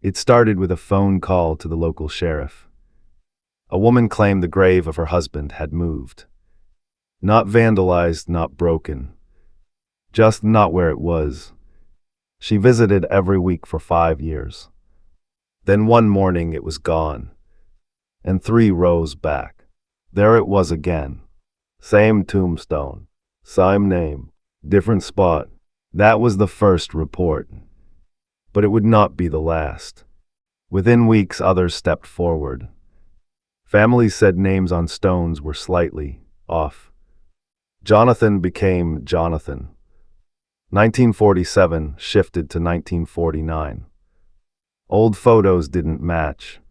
It started with a phone call to the local sheriff. A woman claimed the grave of her husband had moved. Not vandalized, not broken. Just not where it was. She visited every week for 5 years. Then one morning it was gone. And 3 rows back. There it was again. Same tombstone. Same name. Different spot. That was the first report. But it would not be the last. Within weeks, others stepped forward. Families said names on stones were slightly off. Jonathan became Jonathan. 1947 shifted to 1949. Old photos didn't match.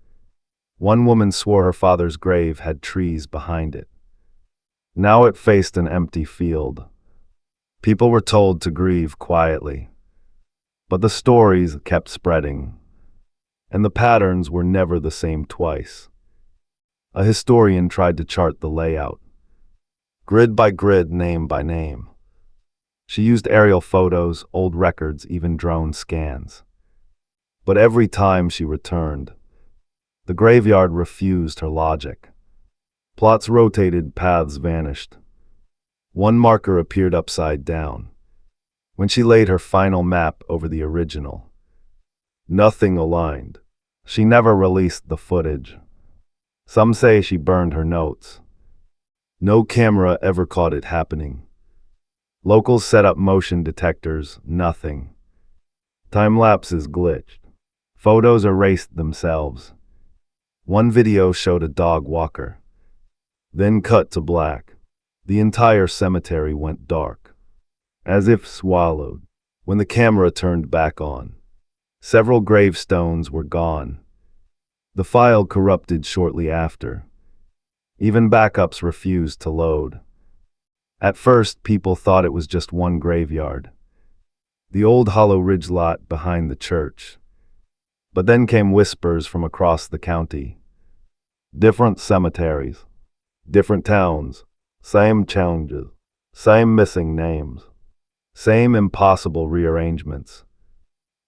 One woman swore her father's grave had trees behind it. Now it faced an empty field. People were told to grieve quietly. But the stories kept spreading. And the patterns were never the same twice. A historian tried to chart the layout. Grid by grid, name by name. She used aerial photos, old records, even drone scans. But every time she returned, the graveyard refused her logic. Plots rotated, paths vanished. One marker appeared upside down. When she laid her final map over the original, nothing aligned. She never released the footage. Some say she burned her notes. No camera ever caught it happening. Locals set up motion detectors, nothing. Time lapses glitched. Photos erased themselves. One video showed a dog walker. Then cut to black. The entire cemetery went dark, as if swallowed. When the camera turned back on, several gravestones were gone. The file corrupted shortly after. Even backups refused to load. At first, people thought it was just one graveyard, the old Hollow Ridge lot behind the church. But then came whispers from across the county. Different cemeteries, different towns, same challenges, same missing names, same impossible rearrangements.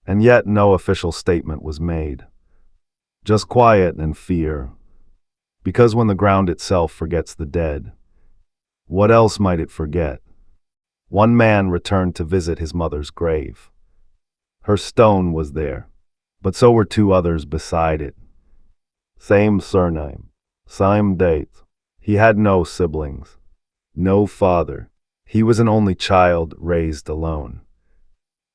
And yet no official statement was made. Just quiet and fear. Because when the ground itself forgets the dead, what else might it forget? One man returned to visit his mother's grave. Her stone was there, but so were 2 others beside it. Same surname, same dates. He had no siblings, no father. He was an only child raised alone.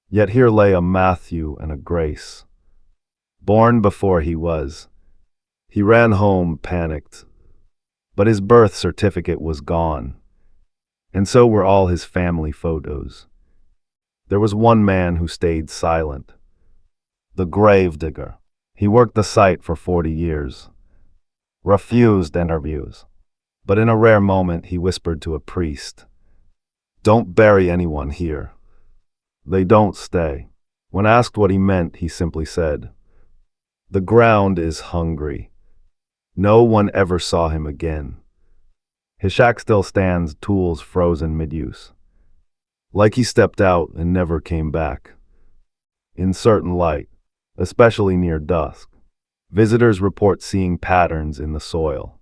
Yet here lay a Matthew and a Grace, born before he was. He ran home, panicked, but his birth certificate was gone, and so were all his family photos. There was one man who stayed silent, the gravedigger. He worked the site for 40 years, refused interviews, but in a rare moment he whispered to a priest, "Don't bury anyone here. They don't stay." When asked what he meant, he simply said, "The ground is hungry." No one ever saw him again. His shack still stands, tools frozen mid-use. Like he stepped out and never came back. In certain light, especially near dusk, visitors report seeing patterns in the soil,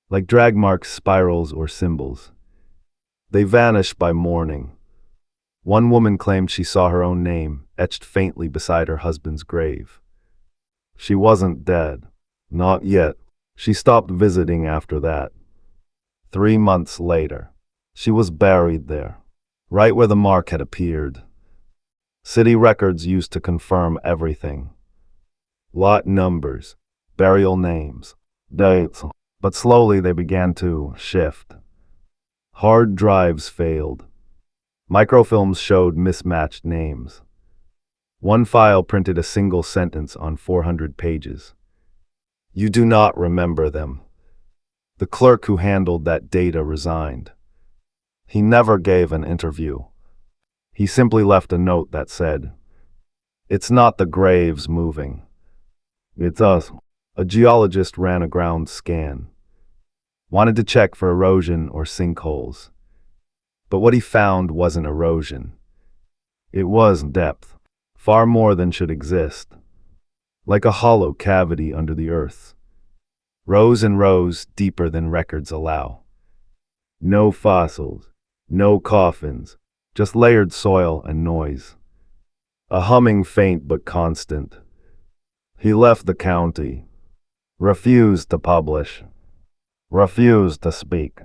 like drag marks, spirals, or symbols. They vanish by morning. One woman claimed she saw her own name etched faintly beside her husband's grave. She wasn't dead. Not yet. She stopped visiting after that. 3 months later, she was buried there, right where the mark had appeared. City records used to confirm everything. Lot numbers, burial names, dates, but slowly they began to shift. Hard drives failed. Microfilms showed mismatched names. One file printed a single sentence on 400 pages. "You do not remember them." The clerk who handled that data resigned. He never gave an interview. He simply left a note that said, "It's not the graves moving. It's us." A geologist ran a ground scan. Wanted to check for erosion or sinkholes. But what he found wasn't erosion. It was depth, far more than should exist. like a hollow cavity under the earth. Rows and rows deeper than records allow. No fossils, no coffins, just layered soil and noise. A humming faint but constant. He left the county, refused to publish, refused to speak.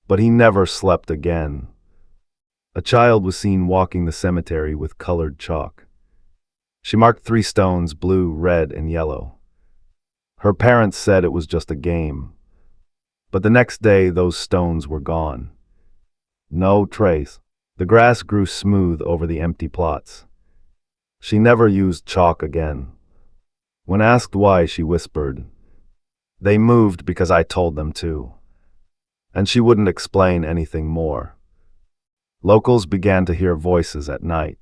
But he never slept again. A child was seen walking the cemetery with colored chalk. She marked 3 stones, blue, red, and yellow. Her parents said it was just a game. But the next day, those stones were gone. No trace. The grass grew smooth over the empty plots. She never used chalk again. When asked why, she whispered, "They moved because I told them to." And she wouldn't explain anything more. Locals began to hear voices at night.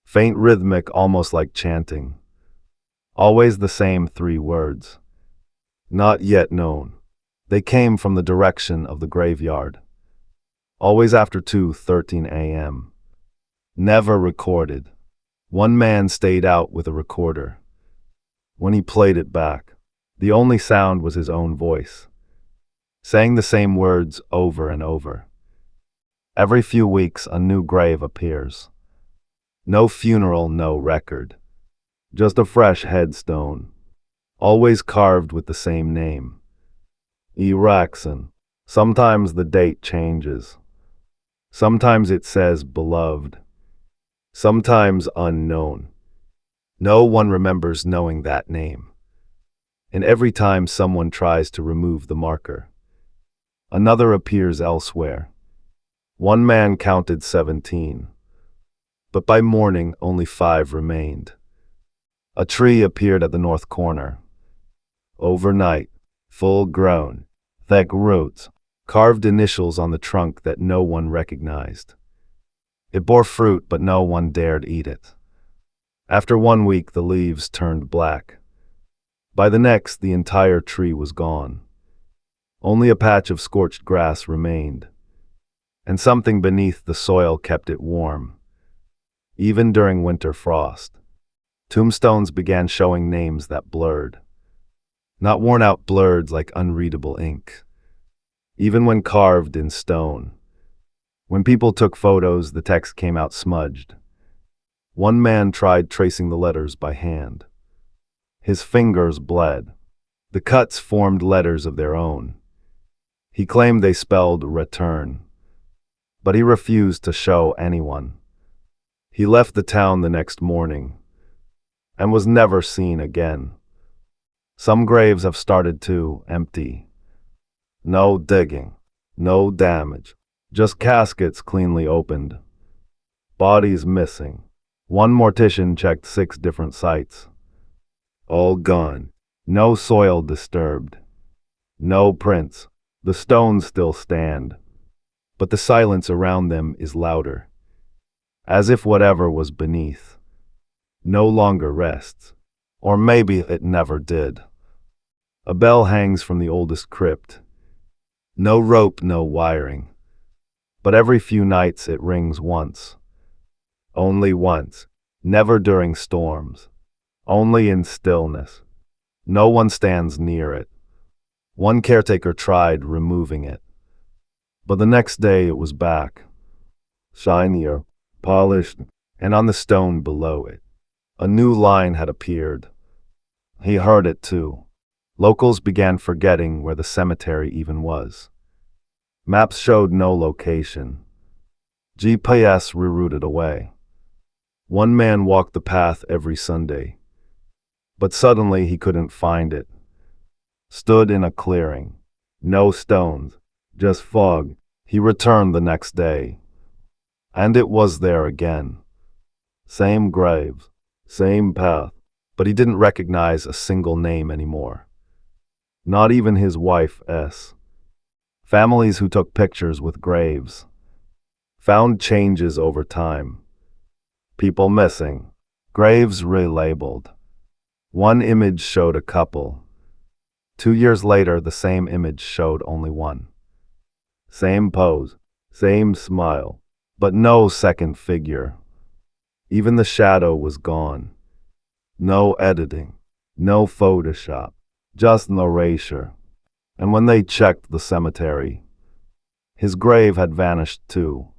Faint, rhythmic, almost like chanting. Always the same 3 words. Not yet known. They came from the direction of the graveyard. Always after 2:13 a.m. Never recorded. One man stayed out with a recorder. When he played it back, the only sound was his own voice, saying the same words over and over. Every few weeks, a new grave appears. No funeral, no record. Just a fresh headstone, always carved with the same name. Eraxon. Sometimes the date changes. Sometimes it says beloved. Sometimes unknown. No one remembers knowing that name. And every time someone tries to remove the marker, another appears elsewhere. One man counted 17. But by morning, only 5 remained. A tree appeared at the north corner. Overnight, full grown, thick roots, carved initials on the trunk that no one recognized. It bore fruit, but no one dared eat it. After 1 week, the leaves turned black. By the next, the entire tree was gone. Only a patch of scorched grass remained, and something beneath the soil kept it warm, even during winter frost. Tombstones began showing names that blurred. Not worn out, blurred like unreadable ink. Even when carved in stone. When people took photos, the text came out smudged. One man tried tracing the letters by hand. His fingers bled. The cuts formed letters of their own. He claimed they spelled return, but he refused to show anyone. He left the town the next morning and was never seen again. Some graves have started to empty. No digging, no damage, just caskets cleanly opened. Bodies missing. One mortician checked 6 different sites. All gone. No soil disturbed. No prints. The stones still stand, but the silence around them is louder, as if whatever was beneath no longer rests, or maybe it never did. A bell hangs from the oldest crypt. No rope, no wiring, but every few nights it rings once. Only once, never during storms, only in stillness. No one stands near it. One caretaker tried removing it, but the next day it was back, shinier, polished, and on the stone below it, a new line had appeared. He heard it too. Locals began forgetting where the cemetery even was. Maps showed no location. GPS rerouted away. One man walked the path every Sunday, but suddenly he couldn't find it. Stood in a clearing. No stones, just fog. He returned the next day, and it was there again. Same graves, same path, but he didn't recognize a single name anymore. Not even his wife's. Families who took pictures with graves found changes over time. People missing, graves relabeled. One image showed a couple. 2 years later, the same image showed only one. Same pose, same smile, but no second figure. Even the shadow was gone. No editing, No Photoshop, just an erasure. And when they checked the cemetery, his grave had vanished too.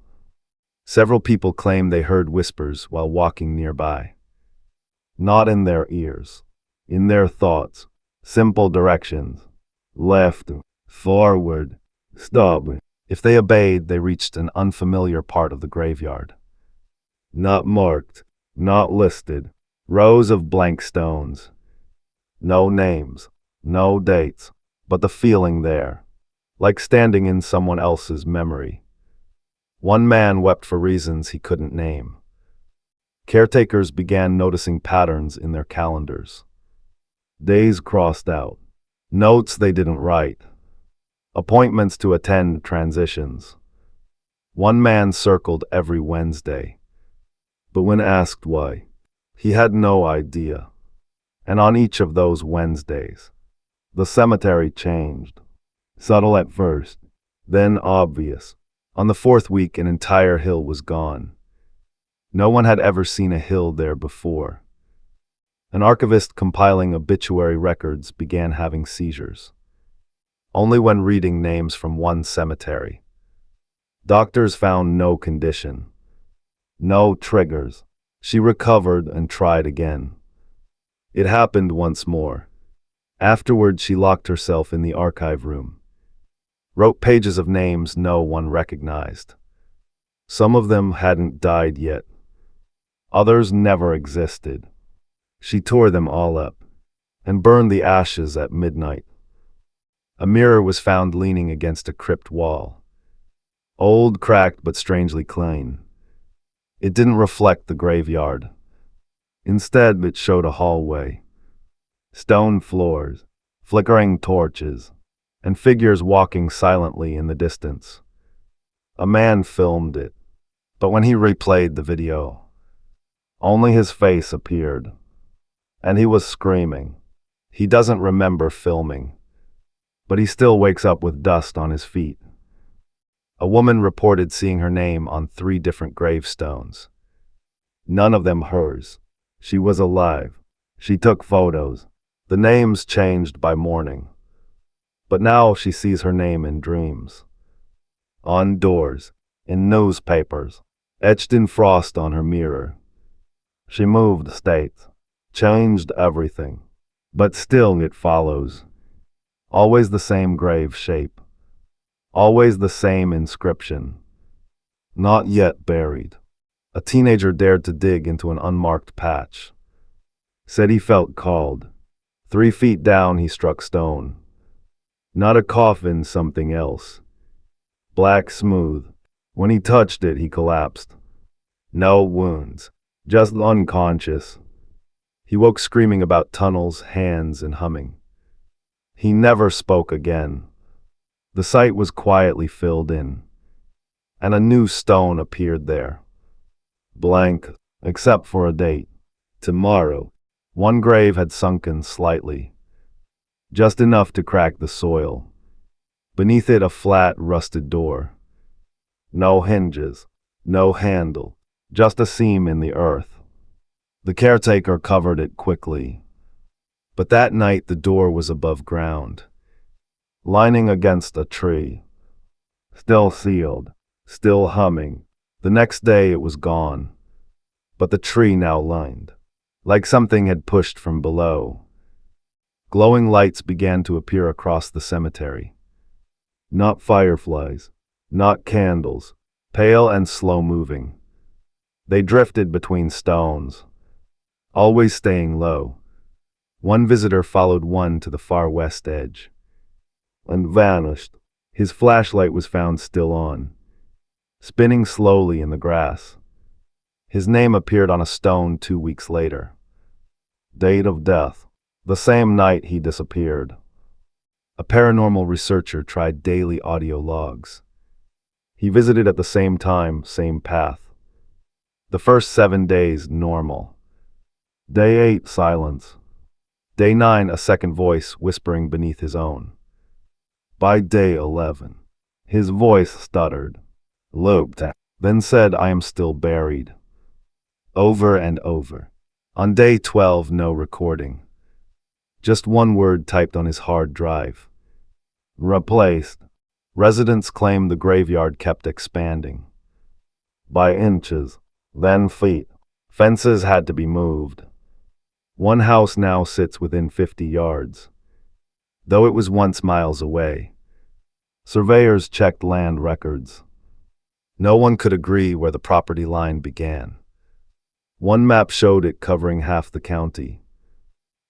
Several people claimed they heard whispers while walking nearby. Not in their ears, in their thoughts. Simple directions. Left, forward, stop. If they obeyed, they reached an unfamiliar part of the graveyard. Not marked, not listed. Rows of blank stones. No names, no dates, but the feeling there, like standing in someone else's memory. One man wept for reasons he couldn't name. Caretakers began noticing patterns in their calendars. Days crossed out, notes they didn't write, appointments to attend transitions. One man circled every Wednesday, but when asked why, he had no idea. And on each of those Wednesdays, the cemetery changed. Subtle at first, then obvious. On the fourth week, an entire hill was gone. No one had ever seen a hill there before. An archivist compiling obituary records began having seizures. Only when reading names from one cemetery. Doctors found no condition. No triggers. She recovered and tried again. It happened once more. Afterward, she locked herself in the archive room. Wrote pages of names no one recognized. Some of them hadn't died yet. Others never existed. She tore them all up and burned the ashes at midnight. A mirror was found leaning against a crypt wall. Old, cracked, but strangely clean. It didn't reflect the graveyard. Instead, it showed a hallway. Stone floors, flickering torches, and figures walking silently in the distance. A man filmed it, but when he replayed the video, only his face appeared, and he was screaming. He doesn't remember filming, but he still wakes up with dust on his feet. A woman reported seeing her name on 3 different gravestones. None of them hers. She was alive. She took photos. The names changed by morning. But now she sees her name in dreams. On doors, in newspapers, etched in frost on her mirror. She moved states, changed everything. But still it follows. Always the same grave shape. Always the same inscription. Not yet buried. A teenager dared to dig into an unmarked patch. Said he felt called. 3 feet down he struck stone. Not a coffin, something else. Black smooth. When he touched it, he collapsed. No wounds. Just unconscious. He woke screaming about tunnels, hands, and humming. He never spoke again. The site was quietly filled in, and a new stone appeared there. Blank, except for a date. Tomorrow. One grave had sunken slightly, just enough to crack the soil. Beneath it, a flat, rusted door. No hinges, no handle, just a seam in the earth. The caretaker covered it quickly. But that night the door was above ground, lining against a tree. Still sealed, still humming. The next day it was gone, but the tree now lined, like something had pushed from below. Glowing lights began to appear across the cemetery. Not fireflies, not candles, pale and slow-moving. They drifted between stones, always staying low. One visitor followed one to the far west edge, and vanished. His flashlight was found still on, spinning slowly in the grass. His name appeared on a stone 2 weeks later. Date of death. The same night he disappeared. A paranormal researcher tried daily audio logs. He visited at the same time, same path. The first 7 days, normal. Day 8, silence. Day 9, a second voice whispering beneath his own. By day 11, his voice stuttered, looped, then said, "I am still buried." Over and over. On day 12, no recording. Just one word typed on his hard drive. Replaced. Residents claim the graveyard kept expanding. By inches, then feet. Fences had to be moved. One house now sits within 50 yards, though it was once miles away. Surveyors checked land records. No one could agree where the property line began. One map showed it covering half the county.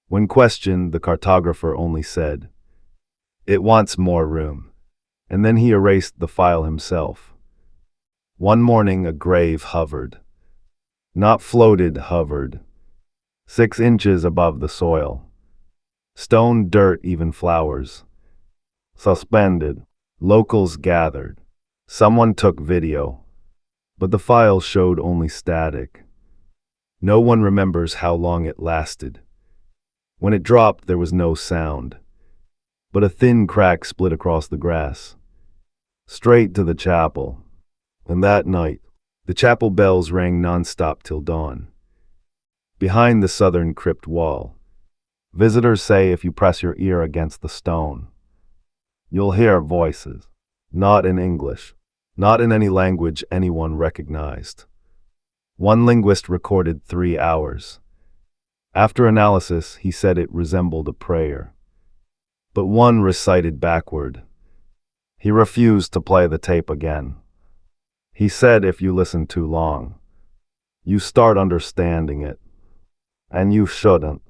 When questioned, the cartographer only said, "It wants more room," and then he erased the file himself. One morning, a grave hovered. Not floated, hovered. 6 inches above the soil. Stone, dirt, even flowers. Suspended. Locals gathered. Someone took video. But the file showed only static. No one remembers how long it lasted. When it dropped, there was no sound, but a thin crack split across the grass. Straight to the chapel. And that night, the chapel bells rang nonstop till dawn. Behind the southern crypt wall, visitors say if you press your ear against the stone, you'll hear voices. Not in English, not in any language anyone recognized. One linguist recorded 3 hours. After analysis, he said it resembled a prayer. But one recited backward. He refused to play the tape again. He said if you listen too long, you start understanding it. And you shouldn't.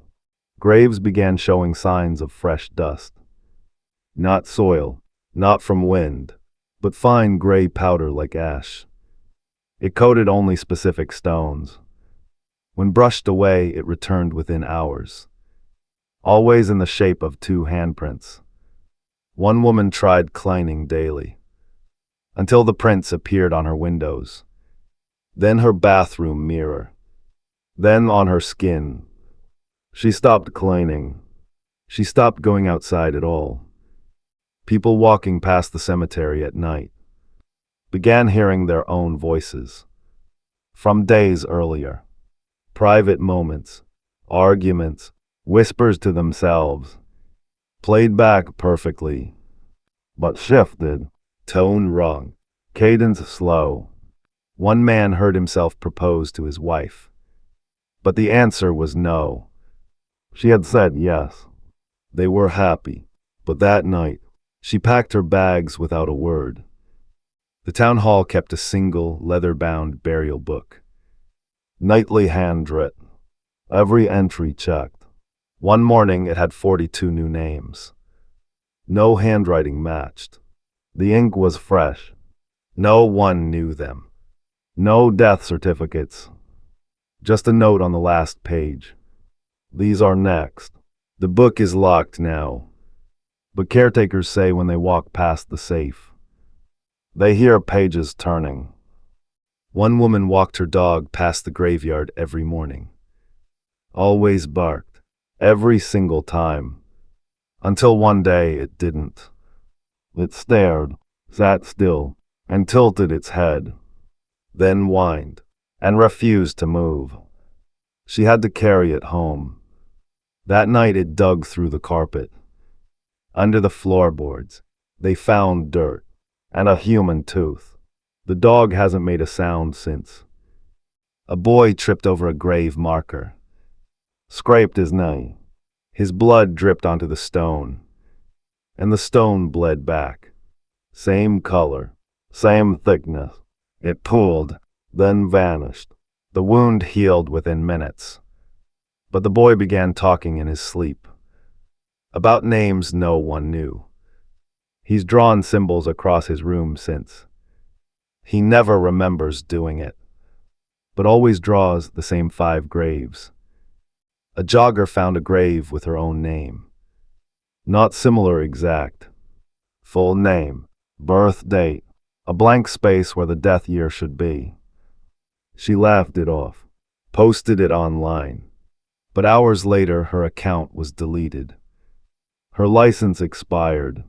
Graves began showing signs of fresh dust. Not soil, not from wind, but fine gray powder like ash. It coated only specific stones. When brushed away, it returned within hours. Always in the shape of 2 handprints. One woman tried cleaning daily, until the prints appeared on her windows. Then her bathroom mirror. Then on her skin. She stopped cleaning. She stopped going outside at all. People walking past the cemetery at night began hearing their own voices. From days earlier. Private moments, arguments, whispers to themselves. Played back perfectly, but shifted. Tone wrong. Cadence slow. One man heard himself propose to his wife. But the answer was no. She had said yes. They were happy. But that night, she packed her bags without a word. The town hall kept a single, leather-bound burial book. Nightly handwritten. Every entry checked. One morning, it had 42 new names. No handwriting matched. The ink was fresh. No one knew them. No death certificates. Just a note on the last page. These are next. The book is locked now. But caretakers say when they walk past the safe, they hear pages turning. One woman walked her dog past the graveyard every morning. Always barked. Every single time. Until one day it didn't. It stared, sat still, and tilted its head. Then whined, and refused to move. She had to carry it home. That night it dug through the carpet. Under the floorboards, they found dirt, and a human tooth. The dog hasn't made a sound since. A boy tripped over a grave marker. Scraped his knee. His blood dripped onto the stone. And the stone bled back. Same color, same thickness. It pooled, then vanished. The wound healed within minutes. But the boy began talking in his sleep. About names no one knew. He's drawn symbols across his room since. He never remembers doing it, but always draws the same 5 graves. A jogger found a grave with her own name. Not similar exact. Full name, birth date, a blank space where the death year should be. She laughed it off, posted it online. But hours later, her account was deleted. Her license expired.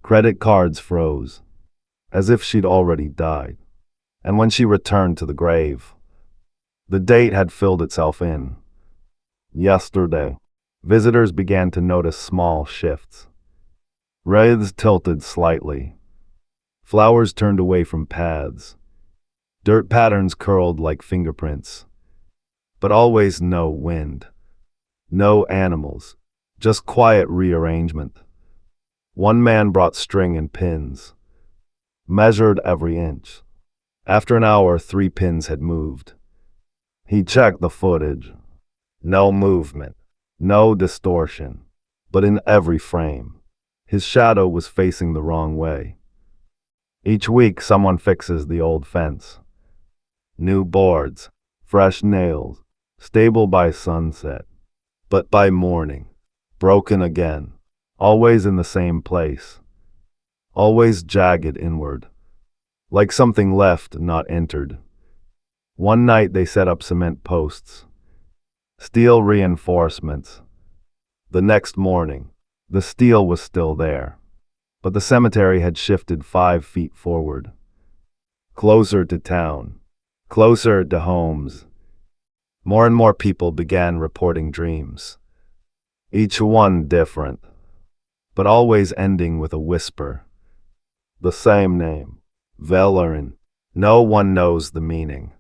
Credit cards froze, as if she'd already died. And when she returned to the grave, the date had filled itself in. Yesterday. Visitors began to notice small shifts. Wreaths tilted slightly. Flowers turned away from paths. Dirt patterns curled like fingerprints. But always no wind. No animals. Just quiet rearrangement. One man brought string and pins. Measured every inch. After an hour, 3 pins had moved. He checked the footage. No movement. No distortion. But in every frame, his shadow was facing the wrong way. Each week, someone fixes the old fence. New boards, fresh nails, stable by sunset. But by morning, broken again, always in the same place. Always jagged inward. Like something left, not entered. One night they set up cement posts. Steel reinforcements. The next morning, the steel was still there. But the cemetery had shifted 5 feet forward. Closer to town. Closer to homes. More and more people began reporting dreams. Each one different. But always ending with a whisper. The same name. Velerin. No one knows the meaning.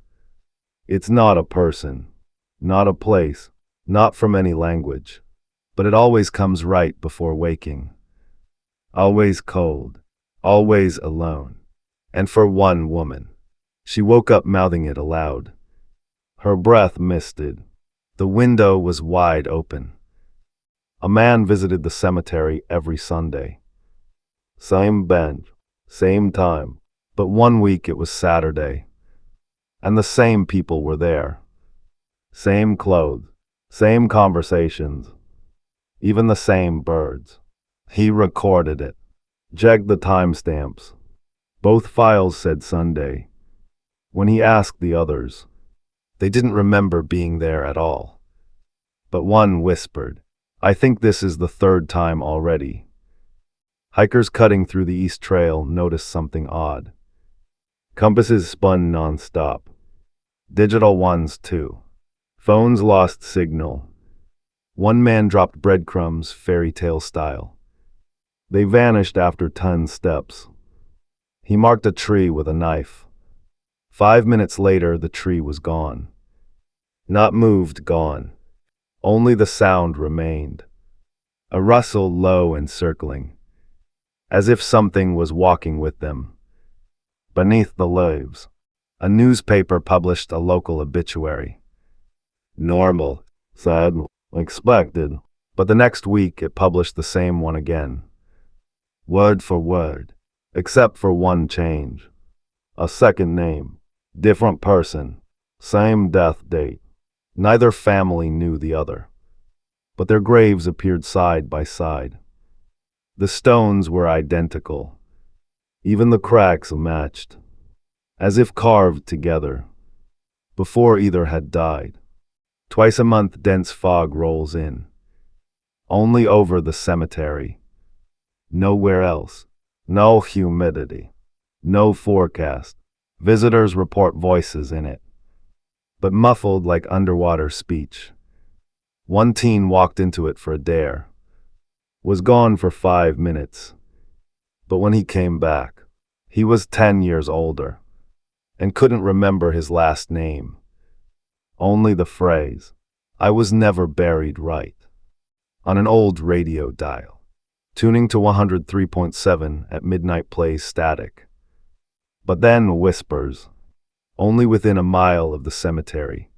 It's not a person. Not a place. Not from any language. But it always comes right before waking. Always cold. Always alone. And for one woman. She woke up mouthing it aloud. Her breath misted. The window was wide open. A man visited the cemetery every Sunday. Same bench. Same time. But one week it was Saturday. And the same people were there. Same clothes. Same conversations. Even the same birds. He recorded it. Checked the timestamps. Both files said Sunday. When he asked the others, they didn't remember being there at all. But one whispered, I think this is the 3rd time already. Hikers cutting through the East Trail noticed something odd. Compasses spun non-stop. Digital ones too. Phones lost signal. One man dropped breadcrumbs fairy tale style. They vanished after 10 steps. He marked a tree with a knife. 5 minutes later, the tree was gone. Not moved, gone. Only the sound remained. A rustle low and circling. As if something was walking with them. Beneath the leaves, a newspaper published a local obituary. Normal, sad, expected. But the next week it published the same one again. Word for word. Except for one change. A second name. Different person. Same death date. Neither family knew the other. But their graves appeared side by side. The stones were identical. Even the cracks matched. As if carved together. Before either had died. Twice a month dense fog rolls in. Only over the cemetery. Nowhere else. No humidity. No forecast. Visitors report voices in it. But muffled like underwater speech. One teen walked into it for a dare. Was gone for 5 minutes. But when he came back, he was 10 years older. And couldn't remember his last name. Only the phrase, I was never buried right. On an old radio dial. Tuning to 103.7 at midnight plays static. But then whispers, only within a mile of the cemetery.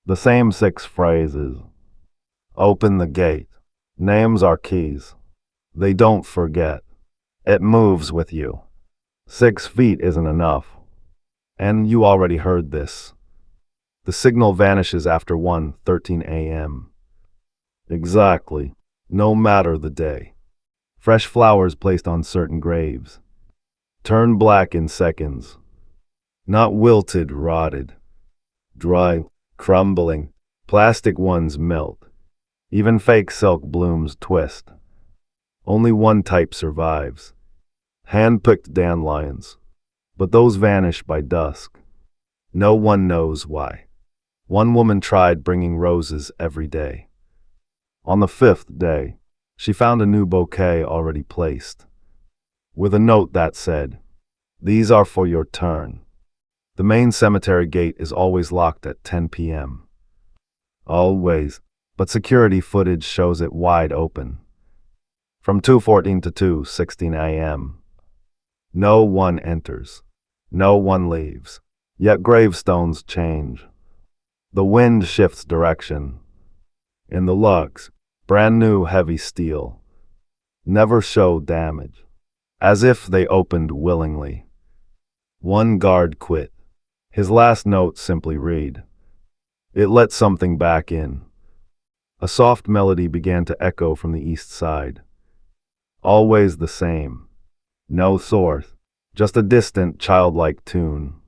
The same 6 phrases. Open the gate. Names are keys. They don't forget. It moves with you. 6 feet isn't enough. And you already heard this. The signal vanishes after 1:13 a.m. Exactly. No matter the day. Fresh flowers placed on certain graves. Turn black in seconds. Not wilted, rotted. Dry, crumbling. Plastic ones melt. Even fake silk blooms twist. Only one type survives. Hand-picked dandelions. But those vanish by dusk. No one knows why. One woman tried bringing roses every day. On the fifth day, she found a new bouquet already placed, with a note that said, "These are for your turn." The main cemetery gate is always locked at 10 p.m. Always, but security footage shows it wide open. From 2:14 to 2:16 a.m. No one enters. No one leaves. Yet gravestones change. The wind shifts direction. In the lugs, brand new heavy steel. Never show damage. As if they opened willingly. One guard quit. His last note simply read, "It let something back in." A soft melody began to echo from the east side. Always the same. No source. Just a distant, childlike tune.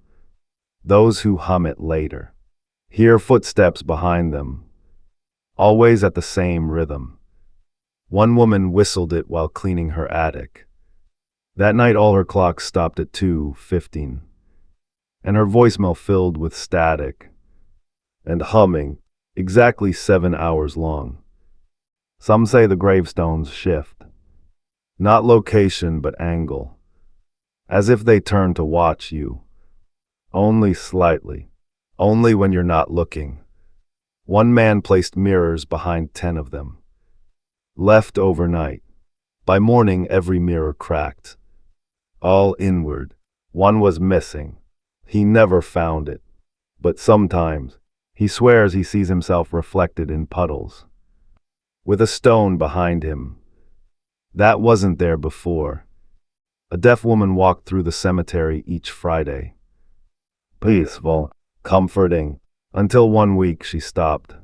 Those who hum it later hear footsteps behind them, always at the same rhythm. One woman whistled it while cleaning her attic. That night all her clocks stopped at 2:15, and her voicemail filled with static and humming, exactly 7 hours long. Some say the gravestones shift. Not location, but angle. As if they turn to watch you. Only slightly. Only when you're not looking. One man placed mirrors behind 10 of them. Left overnight. By morning, every mirror cracked. All inward. One was missing. He never found it. But sometimes, he swears he sees himself reflected in puddles. With a stone behind him. That wasn't there before. A deaf woman walked through the cemetery each Friday. Peaceful, comforting, until one week she stopped.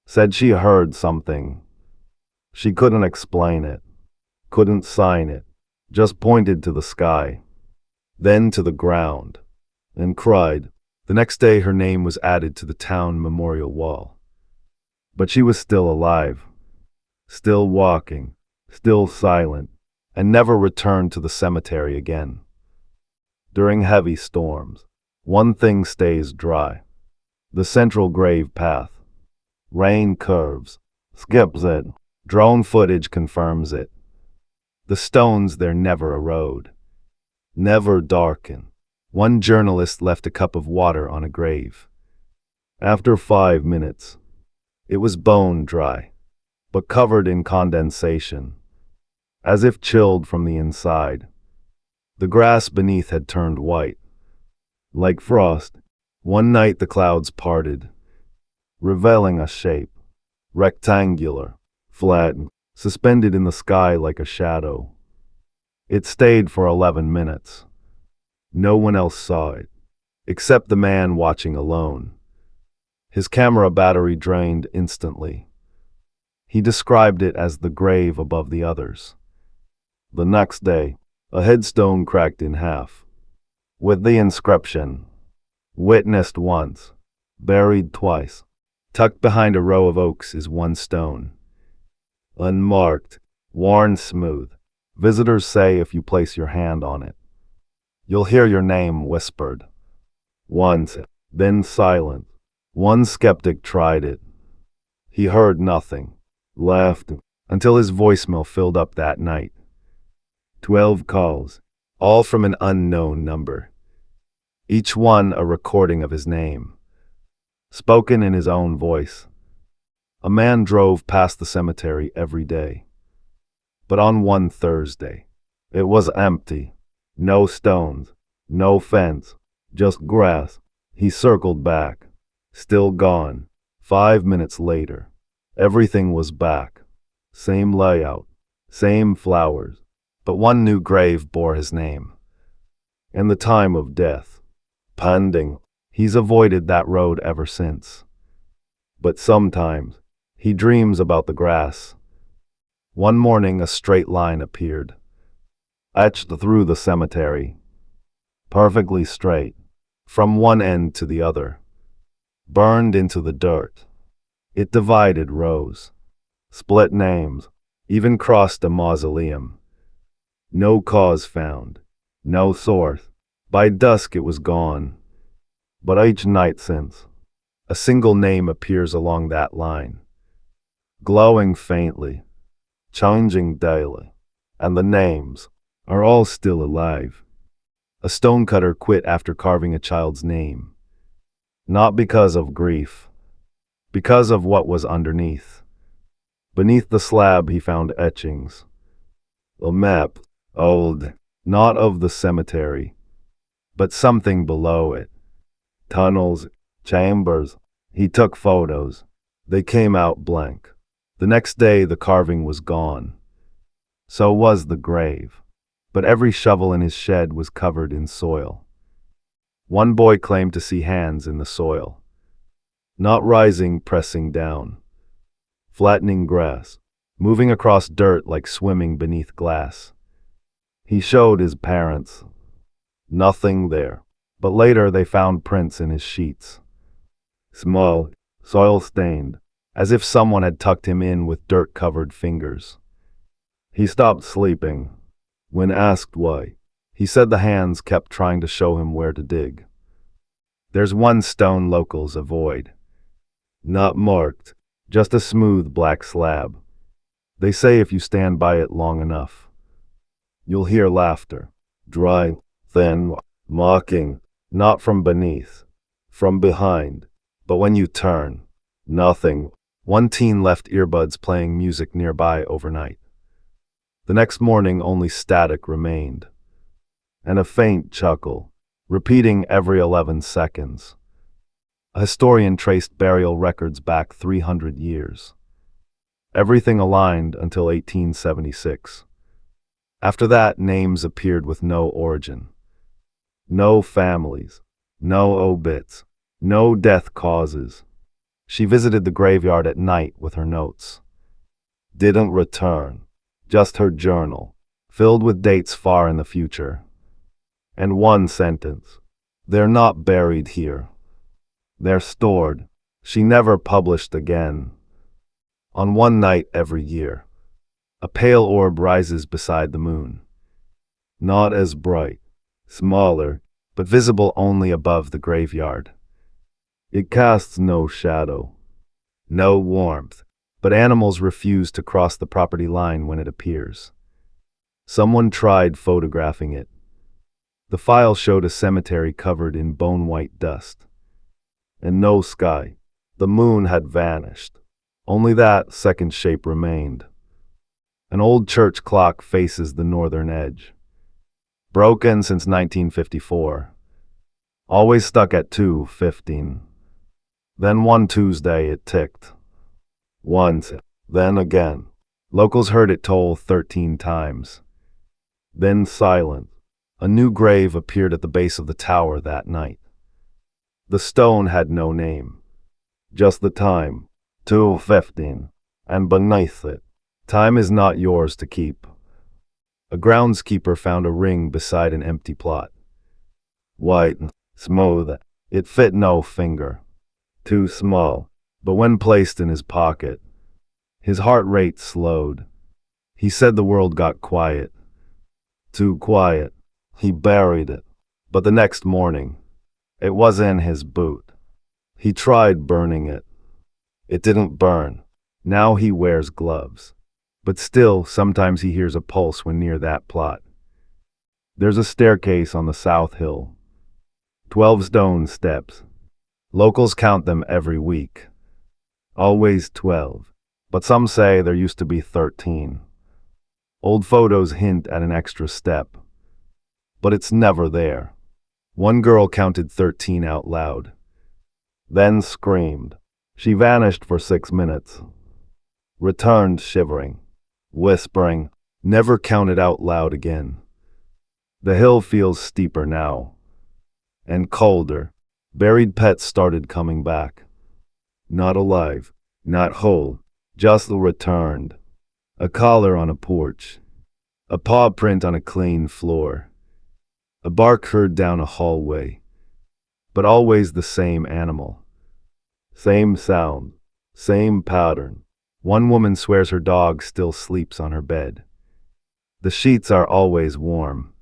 Said she heard something. She couldn't explain it, couldn't sign it, just pointed to the sky, then to the ground, and cried. The next day her name was added to the town memorial wall. But she was still alive, still walking, still silent, and never returned to the cemetery again. During heavy storms, one thing stays dry. The central grave path. Rain curves, skips it. Drone footage confirms it. The stones there never erode, never darken. One journalist left a cup of water on a grave. After 5 minutes, it was bone dry, but covered in condensation, as if chilled from the inside. The grass beneath had turned white, like frost. One night the clouds parted, revealing a shape, rectangular, flat, suspended in the sky like a shadow. It stayed for 11 minutes. No one else saw it, except the man watching alone. His camera battery drained instantly. He described it as the grave above the others. The next day, a headstone cracked in half, with the inscription, "Witnessed once, buried twice." Tucked behind a row of oaks is one stone. Unmarked, worn smooth. Visitors say if you place your hand on it, you'll hear your name whispered. Once, then silent. One skeptic tried it. He heard nothing, laughed, until his voicemail filled up that night. 12 calls, all from an unknown number. Each one a recording of his name, spoken in his own voice. A man drove past the cemetery every day. But on one Thursday, it was empty. No stones, no fence, just grass. He circled back. Still gone. 5 minutes later, everything was back. Same layout, same flowers, but one new grave bore his name. And the time of death, pending. He's avoided that road ever since. But sometimes, he dreams about the grass. One morning a straight line appeared, etched through the cemetery. Perfectly straight, from one end to the other. Burned into the dirt. It divided rows, split names, even crossed a mausoleum. No cause found, no source. By dusk it was gone. But each night since, a single name appears along that line. glowing faintly, changing daily. And the names are all still alive. A stonecutter quit after carving a child's name. Not because of grief, because of what was underneath. Beneath the slab he found etchings. A map, old, not of the cemetery, but something below it. Tunnels, chambers. He took photos. They came out blank. The next day the carving was gone. So was the grave. But every shovel in his shed was covered in soil. One boy claimed to see hands in the soil. Not rising, pressing down. Flattening grass. Moving across dirt like swimming beneath glass. He showed his parents. Nothing there. But later they found prints in his sheets. Small, soil-stained, as if someone had tucked him in with dirt-covered fingers. He stopped sleeping. When asked why, he said the hands kept trying to show him where to dig. There's one stone locals avoid. Not marked, just a smooth black slab. They say if you stand by it long enough, you'll hear laughter. Dry, thin, mocking, not from beneath, from behind. But when you turn, nothing. One teen left earbuds playing music nearby overnight. The next morning only static remained. And a faint chuckle, repeating every 11 seconds. A historian traced burial records back 300 years. Everything aligned until 1876. After that, names appeared with no origin. No families, no obits, no death causes. She visited the graveyard at night with her notes. Didn't return, just her journal, filled with dates far in the future. And one sentence: they're not buried here. They're stored. She never published again. On one night every year, a pale orb rises beside the moon. Not as bright, smaller, but visible only above the graveyard. It casts no shadow, no warmth, but animals refuse to cross the property line when it appears. Someone tried photographing it. The file showed a cemetery covered in bone-white dust. And no sky. The moon had vanished. Only that second shape remained. An old church clock faces the northern edge. Broken since 1954. Always stuck at 2:15. Then one Tuesday it ticked. Once, then again. Locals heard it toll 13 times. Then silence. A new grave appeared at the base of the tower that night. The stone had no name. Just the time, 2:15, and beneath it, time is not yours to keep. A groundskeeper found a ring beside an empty plot. White, smooth, it fit no finger. Too small, but when placed in his pocket, his heart rate slowed. He said the world got quiet. Too quiet. He buried it. But the next morning, it was in his boot. He tried burning it. It didn't burn. Now he wears gloves. But still, sometimes he hears a pulse when near that plot. There's a staircase on the south hill. 12 stone steps. Locals count them every week. Always 12. But some say there used to be 13. Old photos hint at an extra step. But it's never there. One girl counted 13 out loud. Then screamed. She vanished for 6 minutes. Returned shivering, whispering, never counted out loud again. The hill feels steeper now. And colder. Buried pets started coming back. Not alive, not whole, just returned. A collar on a porch. A paw print on a clean floor. A bark heard down a hallway. But always the same animal. Same sound, same pattern. One woman swears her dog still sleeps on her bed. The sheets are always warm.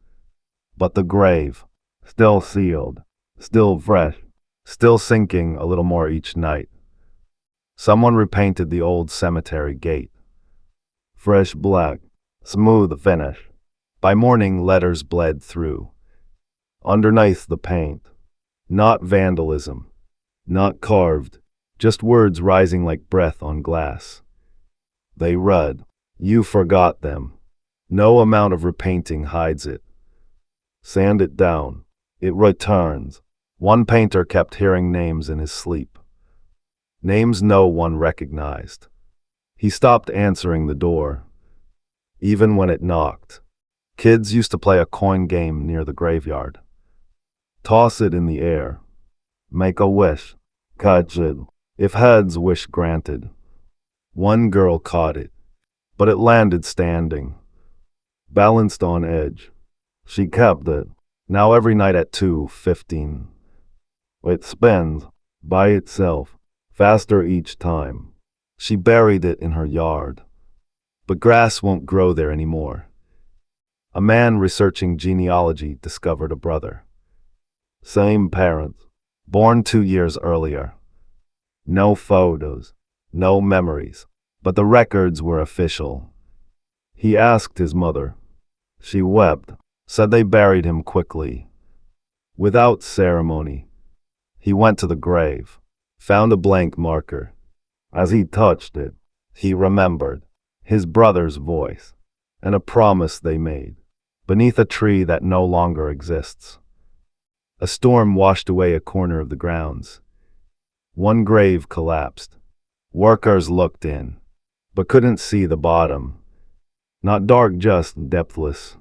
But the grave, still sealed, still fresh, still sinking a little more each night. Someone repainted the old cemetery gate. Fresh black, smooth finish. By morning, letters bled through. Underneath the paint. Not vandalism. Not carved. Just words rising like breath on glass. They read, "You forgot them. No amount of repainting hides it. Sand it down. It returns." One painter kept hearing names in his sleep. Names no one recognized. He stopped answering the door, even when it knocked. Kids used to play a coin game near the graveyard. Toss it in the air. Make a wish. Catch it. If heads, wish granted. One girl caught it, but it landed standing, balanced on edge. She kept it. Now every night at 2:15. It spins, by itself, faster each time. She buried it in her yard. But grass won't grow there anymore. A man researching genealogy discovered a brother. Same parents, born 2 years earlier. No photos, no memories, but the records were official. He asked his mother. She wept, said they buried him quickly, without ceremony. He went to the grave, found a blank marker. As he touched it, he remembered his brother's voice and a promise they made beneath a tree that no longer exists. A storm washed away a corner of the grounds. One grave collapsed. Workers looked in, but couldn't see the bottom. Not dark, just depthless.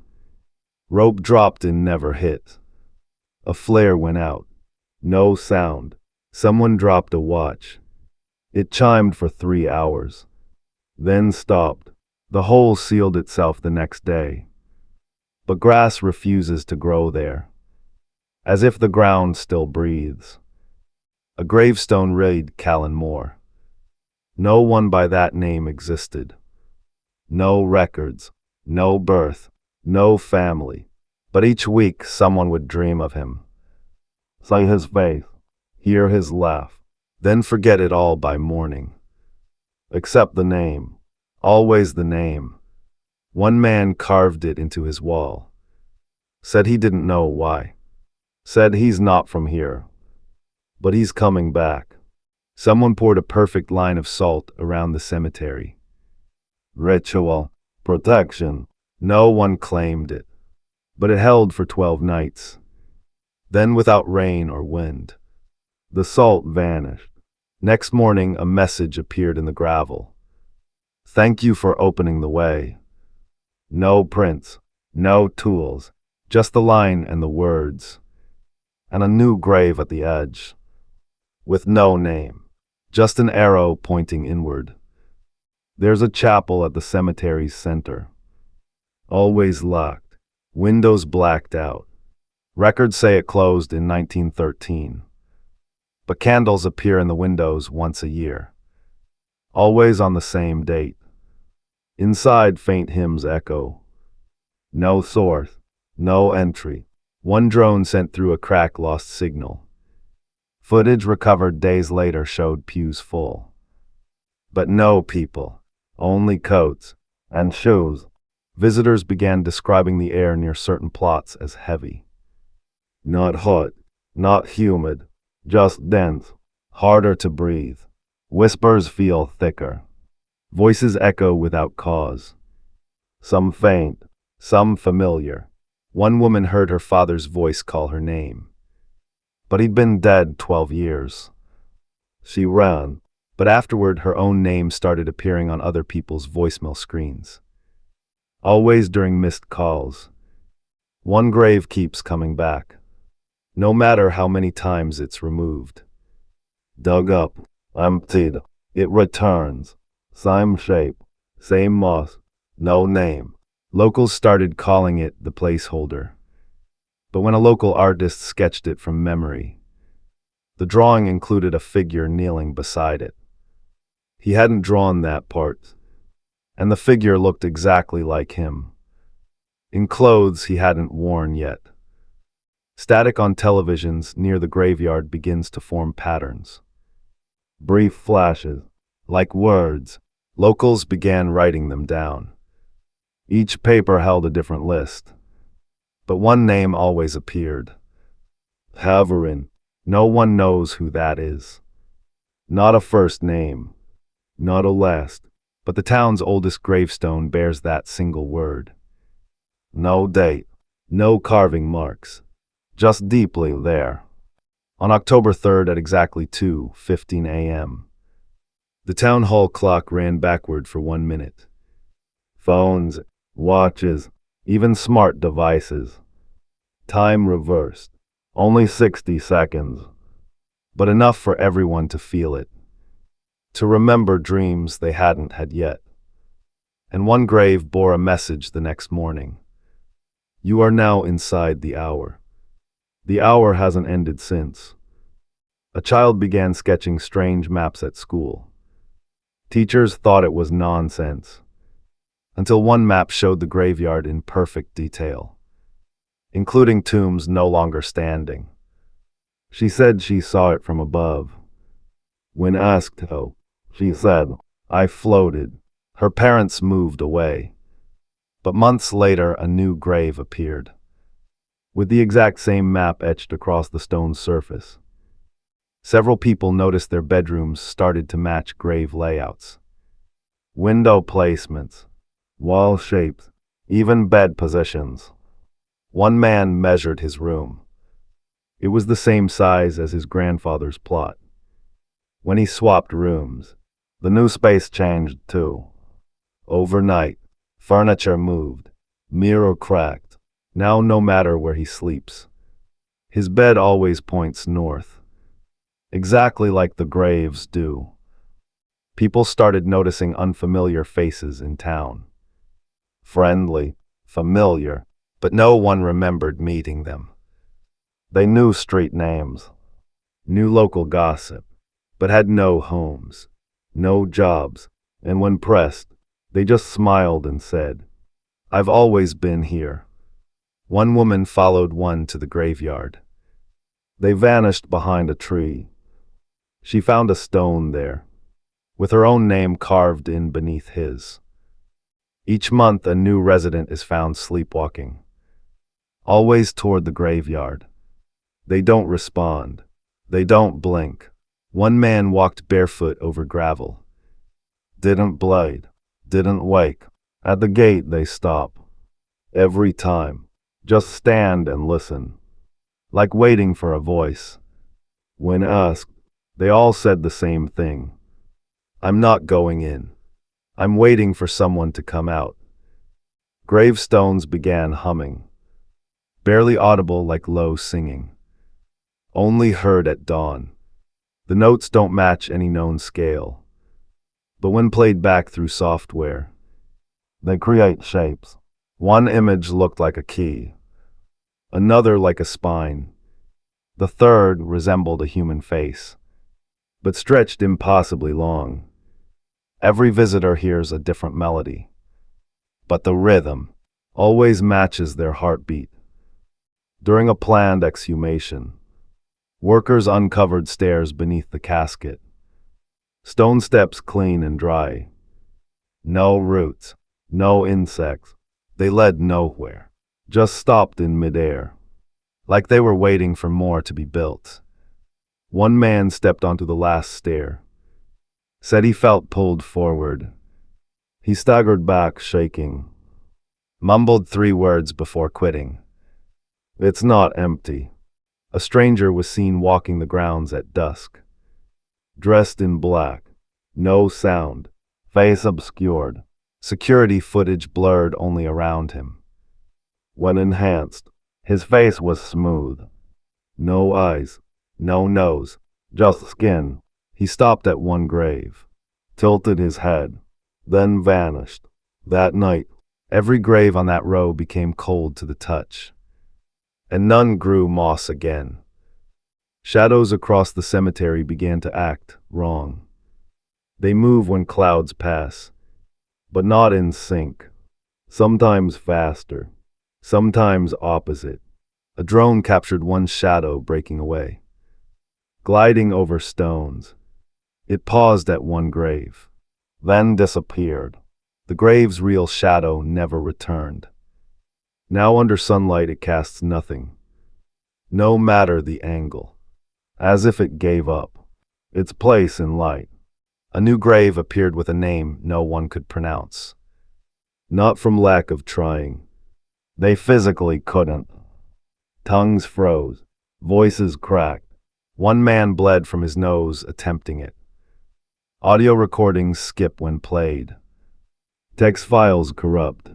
Rope dropped and never hit. A flare went out. No sound. Someone dropped a watch. It chimed for 3 hours. Then stopped. The hole sealed itself the next day. But grass refuses to grow there, as if the ground still breathes. A gravestone read Callan Moore. No one by that name existed. No records, no birth, no family. But each week someone would dream of him. See his face, hear his laugh, then forget it all by morning. Except the name. Always the name. One man carved it into his wall. Said he didn't know why. Said he's not from here. But he's coming back. Someone poured a perfect line of salt around the cemetery. Ritual. Protection. No one claimed it. But it held for 12 nights. Then, without rain or wind, the salt vanished. Next morning, a message appeared in the gravel. Thank you for opening the way. No prints, no tools, just the line and the words. And a new grave at the edge. With no name, just an arrow pointing inward. There's a chapel at the cemetery's center. Always locked, windows blacked out. Records say it closed in 1913. But candles appear in the windows once a year. Always on the same date. Inside, faint hymns echo. No source, no entry. One drone sent through a crack lost signal. Footage recovered days later showed pews full. But no people, only coats and shoes. Visitors began describing the air near certain plots as heavy. Not hot, not humid, just dense, harder to breathe. Whispers feel thicker. Voices echo without cause. Some faint, some familiar. One woman heard her father's voice call her name. But he'd been dead 12 years. She ran, but afterward her own name started appearing on other people's voicemail screens. Always during missed calls. One grave keeps coming back, no matter how many times it's removed. Dug up, emptied, it returns. Same shape, same moss, no name. Locals started calling it the placeholder. But when a local artist sketched it from memory, the drawing included a figure kneeling beside it. He hadn't drawn that part, and the figure looked exactly like him, in clothes he hadn't worn yet. Static on televisions near the graveyard begins to form patterns. Brief flashes, like words. Locals began writing them down. Each paper held a different list, but one name always appeared. Haverin. No one knows who that is. Not a first name, not a last, but the town's oldest gravestone bears that single word. No date, no carving marks, just deeply there. On October 3rd at exactly 2:15 a.m., the town hall clock ran backward for 1 minute. Phones, watches, even smart devices. Time reversed. Only 60 seconds. But enough for everyone to feel it. To remember dreams they hadn't had yet. And one grave bore a message the next morning. You are now inside the hour. The hour hasn't ended since. A child began sketching strange maps at school. Teachers thought it was nonsense, until one map showed the graveyard in perfect detail, including tombs no longer standing. She said she saw it from above. When asked how, she said, I floated. Her parents moved away. But months later, a new grave appeared, with the exact same map etched across the stone surface. Several people noticed their bedrooms started to match grave layouts. Window placements, wall shapes, even bed positions. One man measured his room. It was the same size as his grandfather's plot. When he swapped rooms, the new space changed too. Overnight, furniture moved, mirror cracked. Now no matter where he sleeps, his bed always points north, exactly like the graves do. People started noticing unfamiliar faces in town. Friendly, familiar, but no one remembered meeting them. They knew street names, knew local gossip, but had no homes, no jobs, and when pressed, they just smiled and said, I've always been here. One woman followed one to the graveyard. They vanished behind a tree. She found a stone there, with her own name carved in beneath his. Each month a new resident is found sleepwalking, always toward the graveyard. They don't respond. They don't blink. One man walked barefoot over gravel. Didn't blade. Didn't wake. At the gate they stop. Every time. Just stand and listen. Like waiting for a voice. When asked, they all said the same thing. I'm not going in. I'm waiting for someone to come out. Gravestones began humming. Barely audible like low singing. Only heard at dawn. The notes don't match any known scale. But when played back through software, they create shapes. One image looked like a key. Another like a spine. The third resembled a human face, but stretched impossibly long. Every visitor hears a different melody, but the rhythm always matches their heartbeat. During a planned exhumation, workers uncovered stairs beneath the casket. Stone steps clean and dry. No roots, no insects. They led nowhere, just stopped in midair, like they were waiting for more to be built. One man stepped onto the last stair. Said he felt pulled forward. He staggered back, shaking. Mumbled 3 words before quitting. It's not empty. A stranger was seen walking the grounds at dusk. Dressed in black. No sound. Face obscured. Security footage blurred only around him. When enhanced, his face was smooth. No eyes. No nose. Just skin. He stopped at one grave, tilted his head, then vanished. That night, every grave on that row became cold to the touch, and none grew moss again. Shadows across the cemetery began to act wrong. They move when clouds pass, but not in sync. Sometimes faster, sometimes opposite. A drone captured one shadow breaking away, gliding over stones. It paused at one grave, then disappeared. The grave's real shadow never returned. Now under sunlight it casts nothing, no matter the angle, as if it gave up its place in light. A new grave appeared with a name no one could pronounce. Not from lack of trying. They physically couldn't. Tongues froze, voices cracked. One man bled from his nose attempting it. Audio recordings skip when played. Text files corrupt.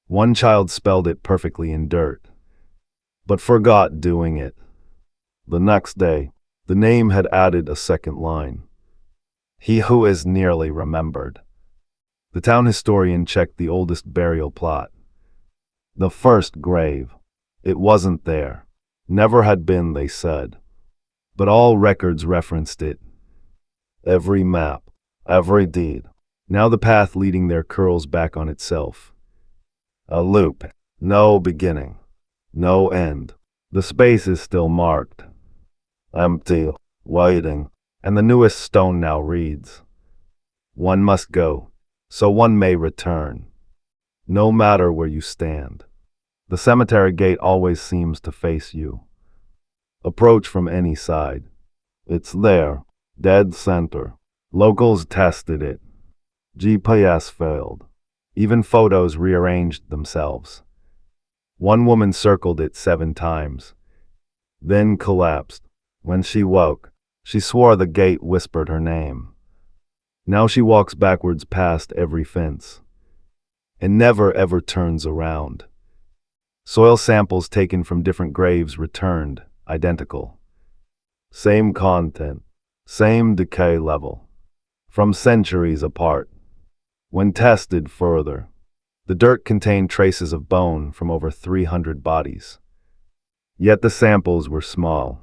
One child spelled it perfectly in dirt, but forgot doing it. The next day, the name had added a second line. He who is nearly remembered. The town historian checked the oldest burial plot. The first grave. It wasn't there. Never had been, they said. But all records referenced it. Every map, every deed. Now the path leading there curls back on itself. A loop. No beginning. No end. The space is still marked. Empty. Waiting. And the newest stone now reads, one must go, so one may return. No matter where you stand. The cemetery gate always seems to face you. Approach from any side. It's there, dead center. Locals tested it. GPS failed. Even photos rearranged themselves. One woman circled it 7 times, then collapsed. When she woke, she swore the gate whispered her name. Now she walks backwards past every fence, and never ever turns around. Soil samples taken from different graves returned, identical. Same content, same decay level, from centuries apart. When tested further, the dirt contained traces of bone from over 300 bodies. Yet the samples were small.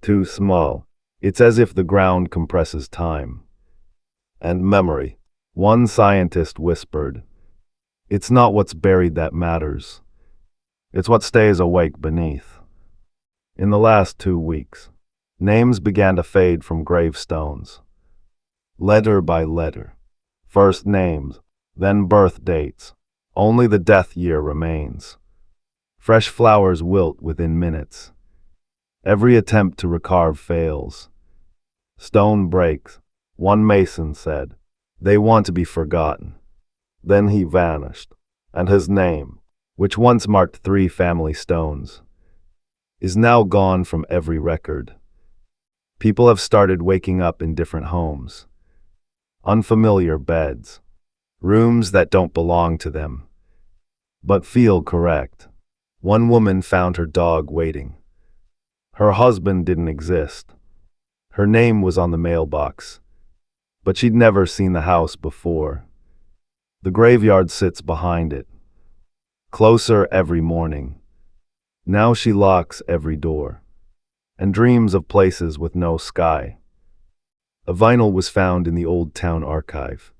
Too small. It's as if the ground compresses time. And memory. One scientist whispered, it's not what's buried that matters. It's what stays awake beneath. In the last 2 weeks, names began to fade from gravestones. Letter by letter. First names, then birth dates. Only the death year remains. Fresh flowers wilt within minutes. Every attempt to recarve fails. Stone breaks. One mason said, they want to be forgotten. Then he vanished, and his name, which once marked 3 family stones, is now gone from every record. People have started waking up in different homes. Unfamiliar beds. Rooms that don't belong to them, but feel correct. One woman found her dog waiting. Her husband didn't exist. Her name was on the mailbox, but she'd never seen the house before. The graveyard sits behind it, closer every morning. Now she locks every door, and dreams of places with no sky. A vinyl was found in the old town archive.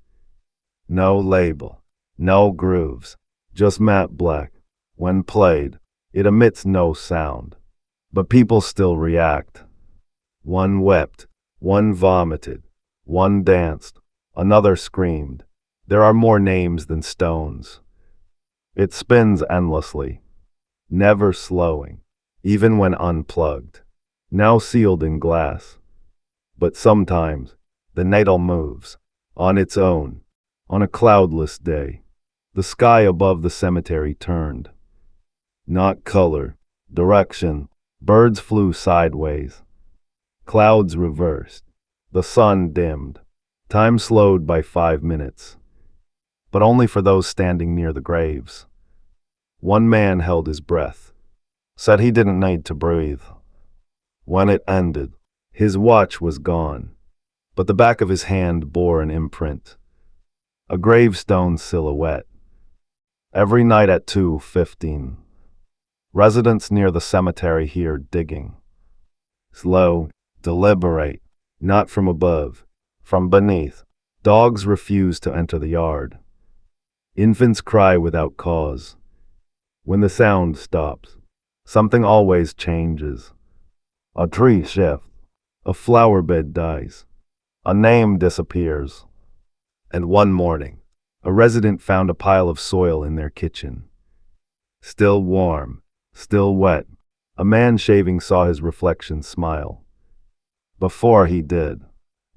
No label, no grooves, just matte black. When played, it emits no sound. But people still react. One wept, one vomited, one danced, another screamed. There are more names than stones. It spins endlessly, never slowing, even when unplugged. Now sealed in glass. But sometimes, the needle moves, on its own. On a cloudless day, the sky above the cemetery turned. Not color, direction. Birds flew sideways. Clouds reversed. The sun dimmed. Time slowed by 5 minutes. But only for those standing near the graves. One man held his breath. Said he didn't need to breathe. When it ended, his watch was gone. But the back of his hand bore an imprint. A gravestone silhouette. Every night at 2:15. Residents near the cemetery hear digging. Slow, deliberate, not from above, from beneath. Dogs refuse to enter the yard. Infants cry without cause. When the sound stops, something always changes. A tree shifts. A flower bed dies. A name disappears. And one morning, a resident found a pile of soil in their kitchen. Still warm, still wet. A man shaving saw his reflection smile. Before he did,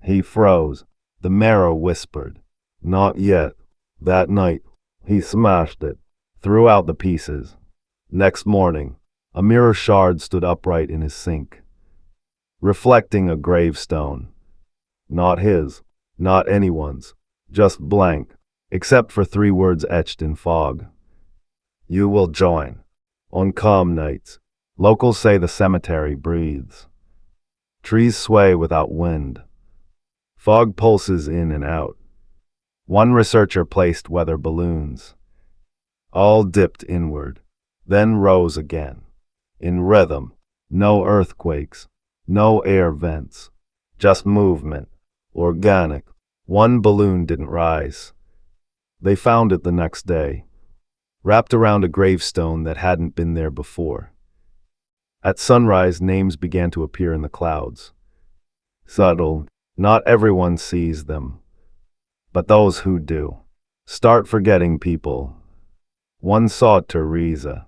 he froze. The marrow whispered, "Not yet." That night, he smashed it, threw out the pieces. Next morning, a mirror shard stood upright in his sink, reflecting a gravestone. Not his, not anyone's, just blank, except for 3 words etched in fog. "You will join." On calm nights, locals say the cemetery breathes. Trees sway without wind. Fog pulses in and out. One researcher placed weather balloons. All dipped inward, then rose again. In rhythm, no earthquakes, no air vents, just movement, organic. One balloon didn't rise. They found it the next day, wrapped around a gravestone that hadn't been there before. At sunrise, names began to appear in the clouds. Subtle, not everyone sees them. But those who do start forgetting people. One saw Teresa.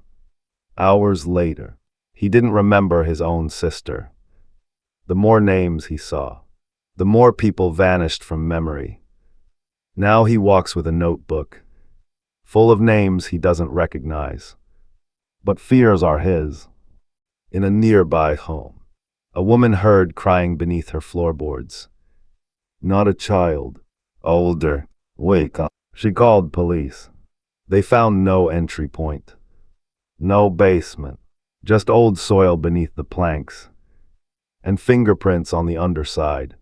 Hours later, he didn't remember his own sister. The more names he saw, the more people vanished from memory. Now he walks with a notebook, full of names he doesn't recognize. But fears are his. In a nearby home, a woman heard crying beneath her floorboards. Not a child. Older. Wake up. She called police. They found no entry point. No basement. Just old soil beneath the planks. And fingerprints on the underside.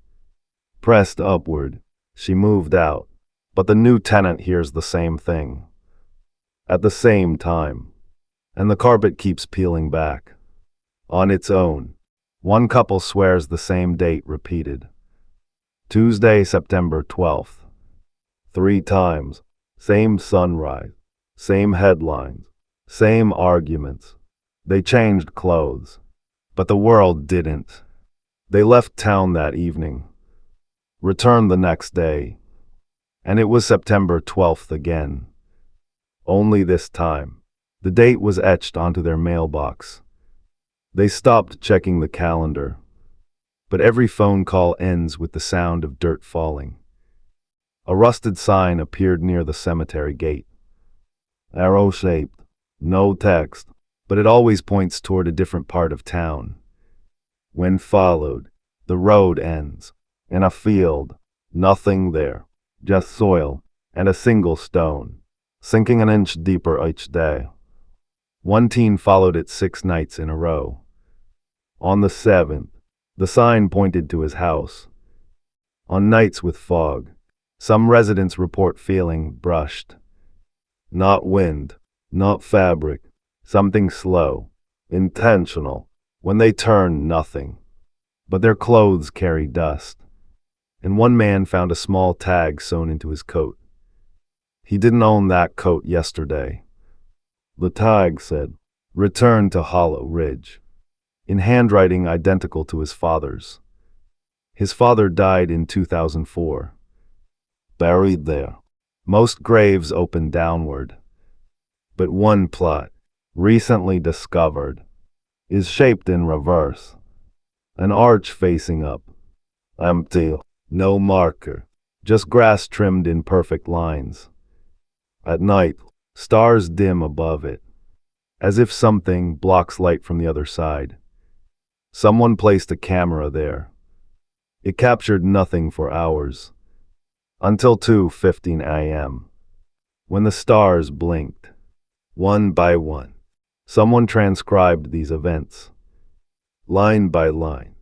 Pressed upward, she moved out. But the new tenant hears the same thing. At the same time. And the carpet keeps peeling back. On its own. One couple swears the same date repeated. Tuesday, September 12th. 3 times. Same sunrise. Same headlines. Same arguments. They changed clothes. But the world didn't. They left town that evening. Returned the next day. And it was September 12th again. Only this time, the date was etched onto their mailbox. They stopped checking the calendar. But every phone call ends with the sound of dirt falling. A rusted sign appeared near the cemetery gate. Arrow-shaped. No text, but it always points toward a different part of town. When followed, the road ends. In a field. Nothing there. Just soil. And a single stone. Sinking an inch deeper each day. One teen followed it 6 nights in a row. On the 7th, the sign pointed to his house. On nights with fog, some residents report feeling brushed. Not wind, not fabric, something slow, intentional. When they turn, nothing. But their clothes carry dust. And one man found a small tag sewn into his coat. He didn't own that coat yesterday. The tag said, "Return to Hollow Ridge," in handwriting identical to his father's. His father died in 2004. Buried there. Most graves open downward. But one plot, recently discovered, is shaped in reverse. An arch facing up. Empty. No marker. Just grass trimmed in perfect lines. At night, stars dim above it, as if something blocks light from the other side. Someone placed a camera there. It captured nothing for hours. Until 2:15 a.m. when the stars blinked. One by one. Someone transcribed these events. Line by line.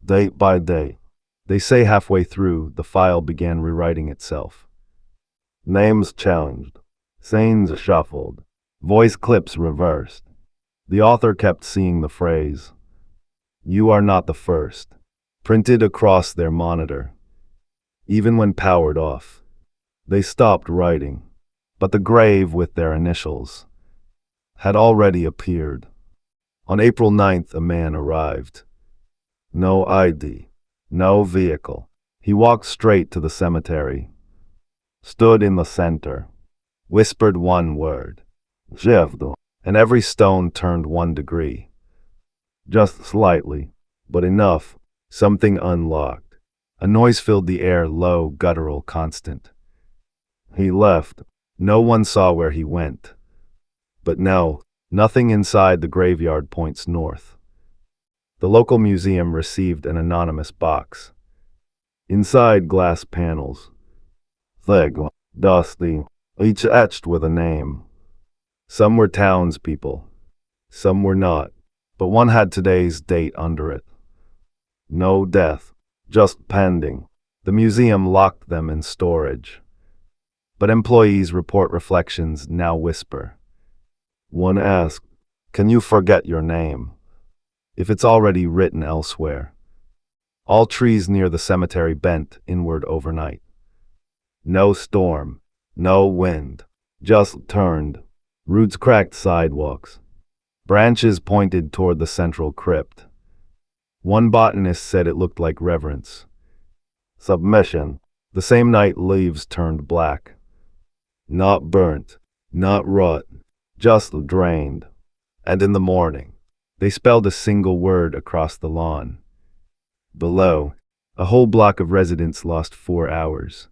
Date by date. They say halfway through, the file began rewriting itself. Names changed. Scenes shuffled. Voice clips reversed. The author kept seeing the phrase, "You are not the first," printed across their monitor. Even when powered off, they stopped writing. But the grave with their initials had already appeared. On April 9th, a man arrived. No ID. No vehicle. He walked straight to the cemetery, stood in the center, whispered one word, Jevdo, and every stone turned 1 degree. Just slightly, but enough. Something unlocked. A noise filled the air, low, guttural, constant. He left. No one saw where he went. But no, nothing inside the graveyard points north. The local museum received an anonymous box. Inside, glass panels. Thick, dusty, each etched with a name. Some were townspeople. Some were not. But one had today's date under it. No death, just pending. The museum locked them in storage. But employees report reflections now whisper. One asked, "Can you forget your name?" If it's already written elsewhere. All trees near the cemetery bent inward overnight. No storm, no wind, just turned. Roots cracked sidewalks. Branches pointed toward the central crypt. One botanist said it looked like reverence. Submission. The same night leaves turned black. Not burnt, not rot, just drained. And in the morning, they spelled a single word across the lawn. Below, a whole block of residents lost 4 hours.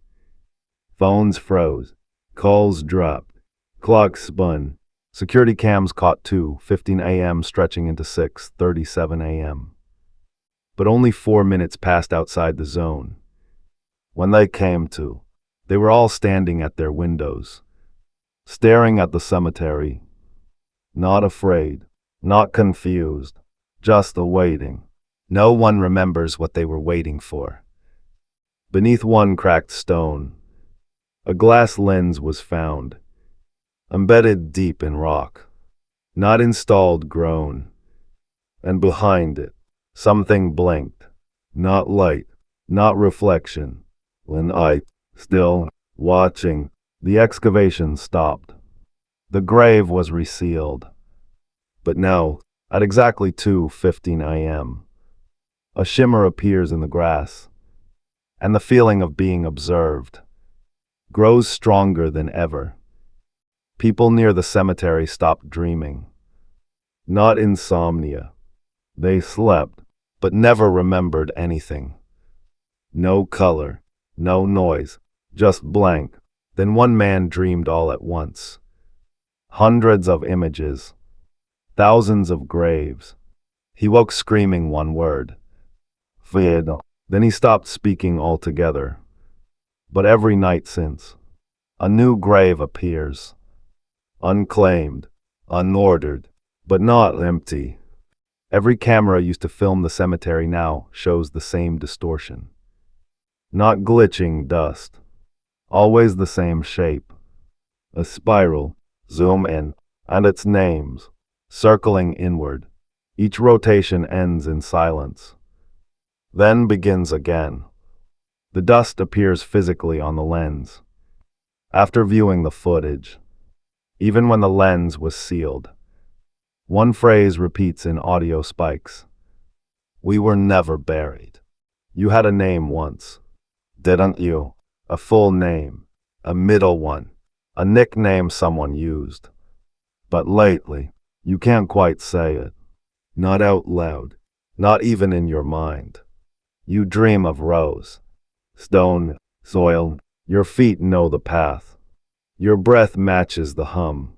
Phones froze. Calls dropped. Clocks spun. Security cams caught 2:15 a.m. stretching into 6:37 a.m. But only 4 minutes passed outside the zone. When they came to, they were all standing at their windows, staring at the cemetery. Not afraid, not confused, just awaiting. No one remembers what they were waiting for. Beneath one cracked stone, a glass lens was found, embedded deep in rock, not installed, grown. And behind it, something blinked, not light, not reflection. When I, still watching, the excavation stopped. The grave was resealed. But now, at exactly 2:15 a.m., a shimmer appears in the grass, and the feeling of being observed grows stronger than ever. People near the cemetery stopped dreaming. Not insomnia. They slept, but never remembered anything. No color, no noise, just blank. Then one man dreamed all at once. Hundreds of images, thousands of graves. He woke screaming one word. Feared. Then he stopped speaking altogether. But every night since, a new grave appears. Unclaimed, unordered, but not empty. Every camera used to film the cemetery now shows the same distortion. Not glitching dust. Always the same shape. A spiral, zoom in, and its names, circling inward. Each rotation ends in silence. Then begins again. The dust appears physically on the lens. After viewing the footage, even when the lens was sealed, one phrase repeats in audio spikes. We were never buried. You had a name once, didn't you? A full name, a middle one, a nickname someone used. But lately, you can't quite say it. Not out loud, not even in your mind. You dream of rose, stone, soil. Your feet know the path. Your breath matches the hum.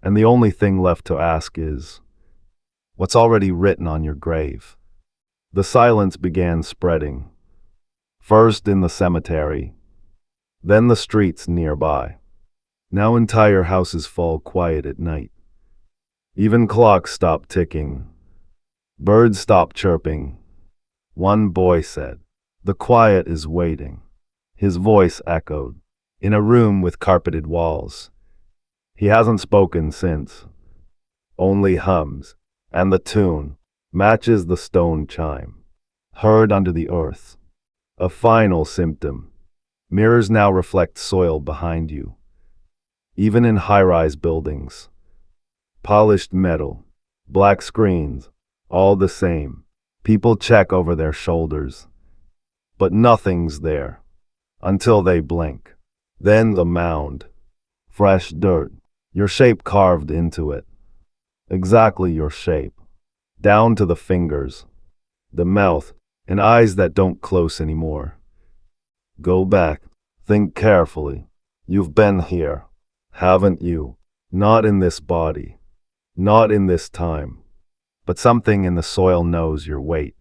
And the only thing left to ask is, what's already written on your grave? The silence began spreading. First in the cemetery, then the streets nearby. Now entire houses fall quiet at night. Even clocks stop ticking. Birds stop chirping. One boy said, "The quiet is waiting." His voice echoed in a room with carpeted walls. He hasn't spoken since. Only hums, and the tune matches the stone chime, heard under the earth. A final symptom. Mirrors now reflect soil behind you. Even in high-rise buildings. Polished metal, black screens, all the same. People check over their shoulders. but nothing's there until they blink. Then the mound. Fresh dirt. Your shape carved into it. Exactly your shape. Down to the fingers, the mouth, and eyes that don't close anymore. Go back. Think carefully. You've been here, haven't you? Not in this body. Not in this time. But something in the soil knows your weight.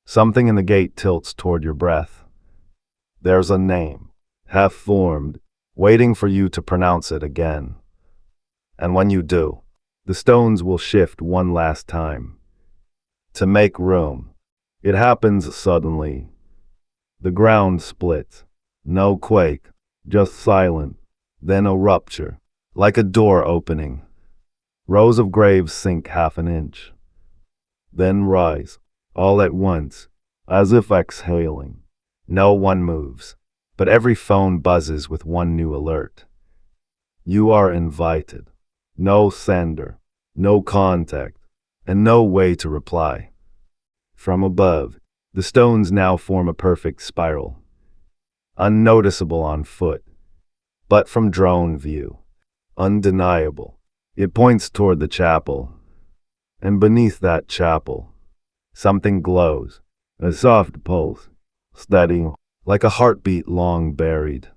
Something in the gate tilts toward your breath. There's a name, half-formed, waiting for you to pronounce it again. And when you do, the stones will shift one last time. To make room. It happens suddenly. The ground splits. No quake, just silent. Then a rupture, like a door opening. Rows of graves sink half an inch. Then rise, all at once, as if exhaling. No one moves, but every phone buzzes with one new alert. You are invited. No sender, no contact, and no way to reply. From above, the stones now form a perfect spiral. Unnoticeable on foot, but from drone view, undeniable. It points toward the chapel, and beneath that chapel, something glows, a soft pulse, steady, like a heartbeat long buried.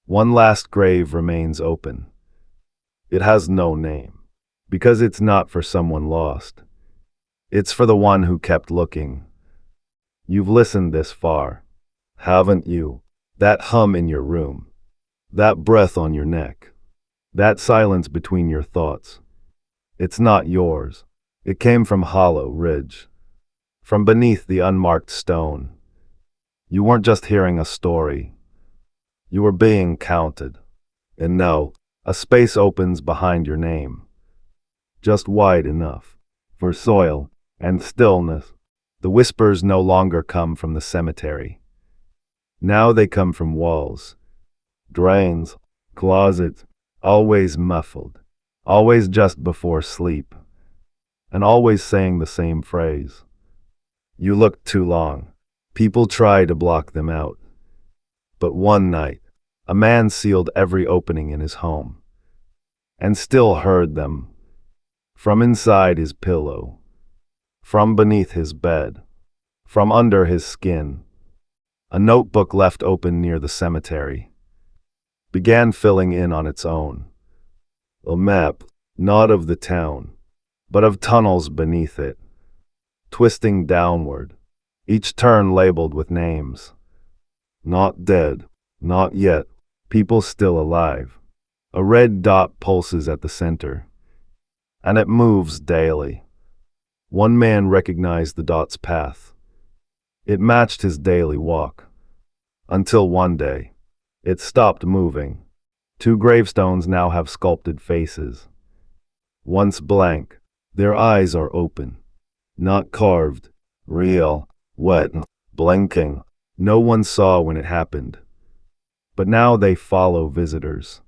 One last grave remains open. It has no name, because it's not for someone lost. It's for the one who kept looking. You've listened this far, haven't you? That hum in your room, that breath on your neck, that silence between your thoughts. It's not yours. It came from Hollow Ridge, from beneath the unmarked stone. You weren't just hearing a story. You were being counted. And now, a space opens behind your name, just wide enough for soil and stillness. The whispers no longer come from the cemetery. Now they come from walls, drains, closets, always muffled, always just before sleep, and always saying the same phrase. You looked too long. People try to block them out. But one night, a man sealed every opening in his home, and still heard them. From inside his pillow, from beneath his bed, from under his skin. A notebook left open near the cemetery began filling in on its own. A map, not of the town, but of tunnels beneath it, twisting downward, each turn labeled with names. Not dead, not yet, people still alive. A red dot pulses at the center, and it moves daily. One man recognized the dot's path. It matched his daily walk. Until one day, it stopped moving. 2 gravestones now have sculpted faces. Once blank, their eyes are open. Not carved, real, wet, blinking. No one saw when it happened. But now they follow visitors.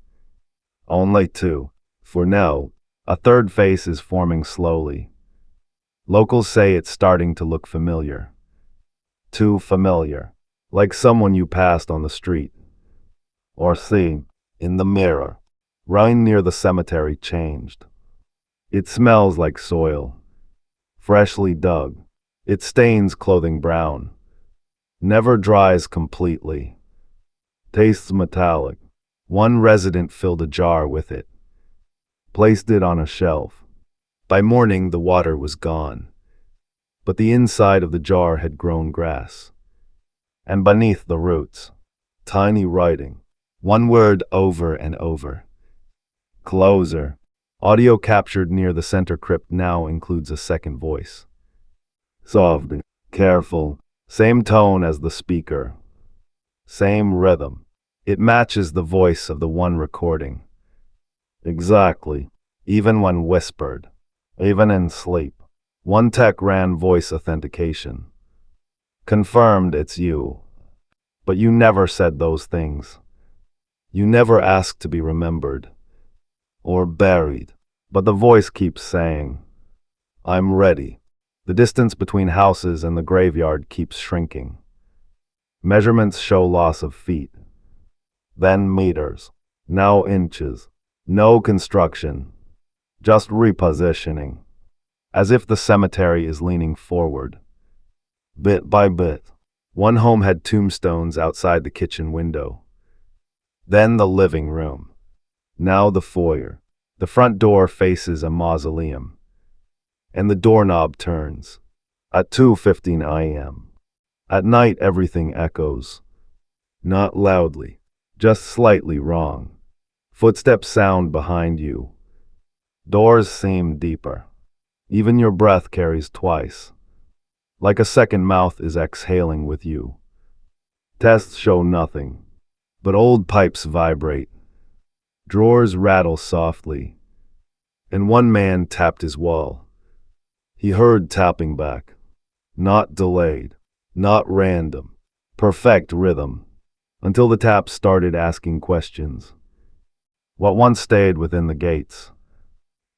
Only 2. For now, a 3rd face is forming slowly. Locals say it's starting to look familiar. Too familiar. Like someone you passed on the street. Or seen in the mirror. Right near the cemetery changed. It smells like soil. Freshly dug. It stains clothing brown. Never dries completely. Tastes metallic. One resident filled a jar with it. Placed it on a shelf. By morning the water was gone. But the inside of the jar had grown grass. And beneath the roots, tiny writing. One word over and over. Closer. Audio captured near the center crypt now includes a second voice. Soft, careful, same tone as the speaker. Same rhythm. It matches the voice of the one recording. Exactly. Even when whispered. Even in sleep. One tech ran voice authentication. Confirmed it's you. But you never said those things. You never asked to be remembered. Or buried. But the voice keeps saying, I'm ready. The distance between houses and the graveyard keeps shrinking. Measurements show loss of feet, then meters, now inches. No construction, just repositioning, as if the cemetery is leaning forward. Bit by bit, one home had tombstones outside the kitchen window. Then the living room. Now the foyer. The front door faces a mausoleum, and the doorknob turns. At 2:15 a.m. At night everything echoes. Not loudly, just slightly wrong. Footsteps sound behind you. Doors seem deeper. Even your breath carries twice, like a second mouth is exhaling with you. Tests show nothing, but old pipes vibrate. Drawers rattle softly, and one man tapped his wall. He heard tapping back. Not delayed, not random, perfect rhythm, until the tap started asking questions. What once stayed within the gates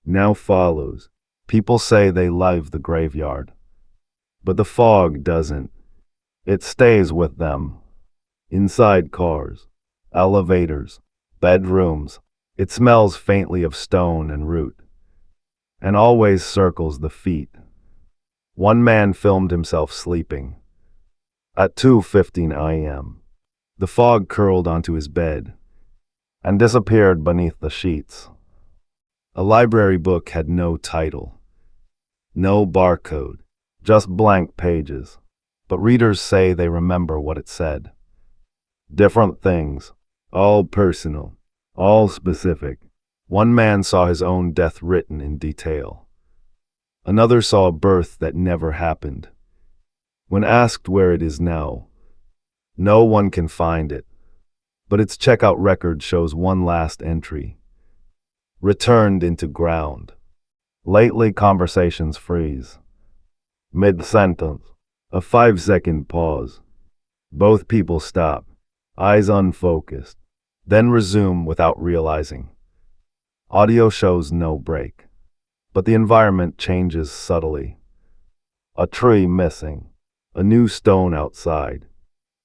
now follows. People say they love the graveyard, but the fog doesn't. It stays with them. Inside cars, elevators, bedrooms, it smells faintly of stone and root, and always circles the feet. One man filmed himself sleeping. At 2:15 a.m., the fog curled onto his bed and disappeared beneath the sheets. A library book had no title, no barcode, just blank pages, but readers say they remember what it said. Different things, all personal, all specific. One man saw his own death written in detail. Another saw a birth that never happened. When asked where it is now, no one can find it, but its checkout record shows one last entry. Returned into ground. Lately conversations freeze. Mid-sentence, a 5-second pause. Both people stop, eyes unfocused, then resume without realizing. Audio shows no break, but the environment changes subtly. A tree missing, a new stone outside.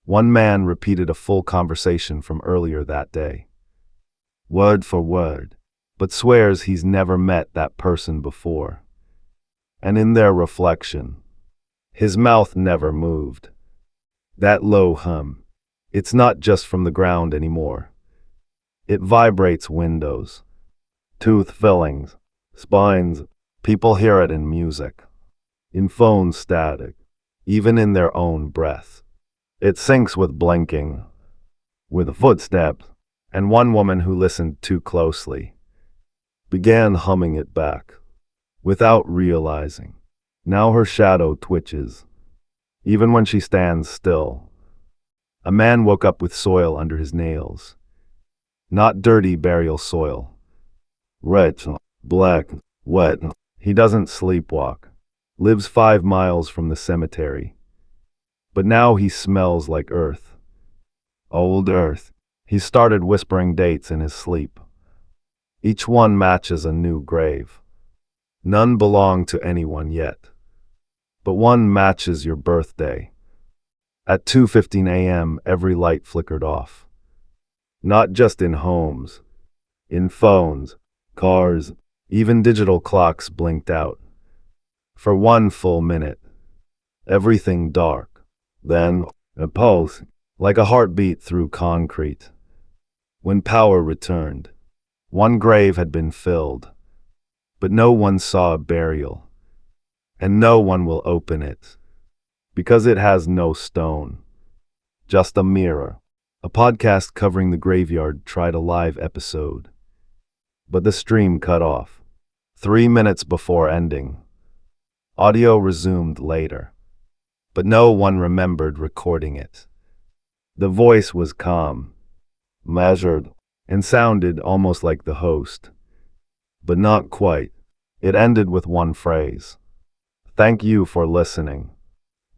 One man repeated a full conversation from earlier that day, word for word, but swears he's never met that person before. And in their reflection, his mouth never moved. That low hum, it's not just from the ground anymore. It vibrates windows, tooth fillings, spines. People hear it in music, in phone static, even in their own breath. It syncs with blinking, with footsteps, and one woman who listened too closely began humming it back, without realizing. Now her shadow twitches, even when she stands still. A man woke up with soil under his nails. Not dirty burial soil. Red, black, wet. He doesn't sleepwalk. Lives 5 miles from the cemetery. But now he smells like earth. Old earth. He started whispering dates in his sleep. Each one matches a new grave. None belong to anyone yet. But one matches your birthday. At 2:15 a.m., every light flickered off. Not just in homes, in phones, cars, even digital clocks blinked out. For 1 full minute, everything dark. Then, a pulse, like a heartbeat through concrete. When power returned, one grave had been filled, but no one saw a burial, and no one will open it, because it has no stone, just a mirror. A podcast covering the graveyard tried a live episode, but the stream cut off 3 minutes before ending. Audio resumed later, but no one remembered recording it. The voice was calm, measured, and sounded almost like the host, but not quite. It ended with one phrase: "Thank you for listening."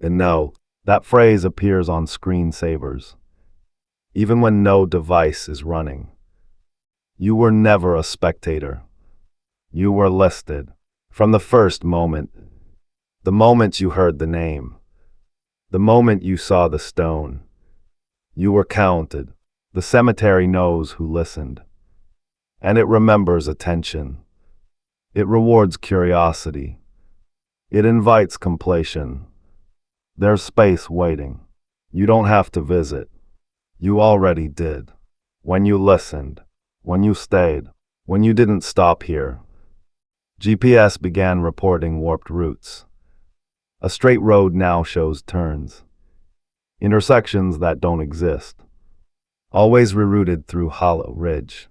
And no, that phrase appears on screensavers, even when no device is running. You were never a spectator. You were listed. From the first moment. The moment you heard the name. The moment you saw the stone. You were counted. The cemetery knows who listened. And it remembers attention. It rewards curiosity. It invites completion. There's space waiting. You don't have to visit. You already did. When you listened. When you stayed. When you didn't stop here. GPS began reporting warped routes. A straight road now shows turns. Intersections that don't exist. Always rerouted through hollow ridge.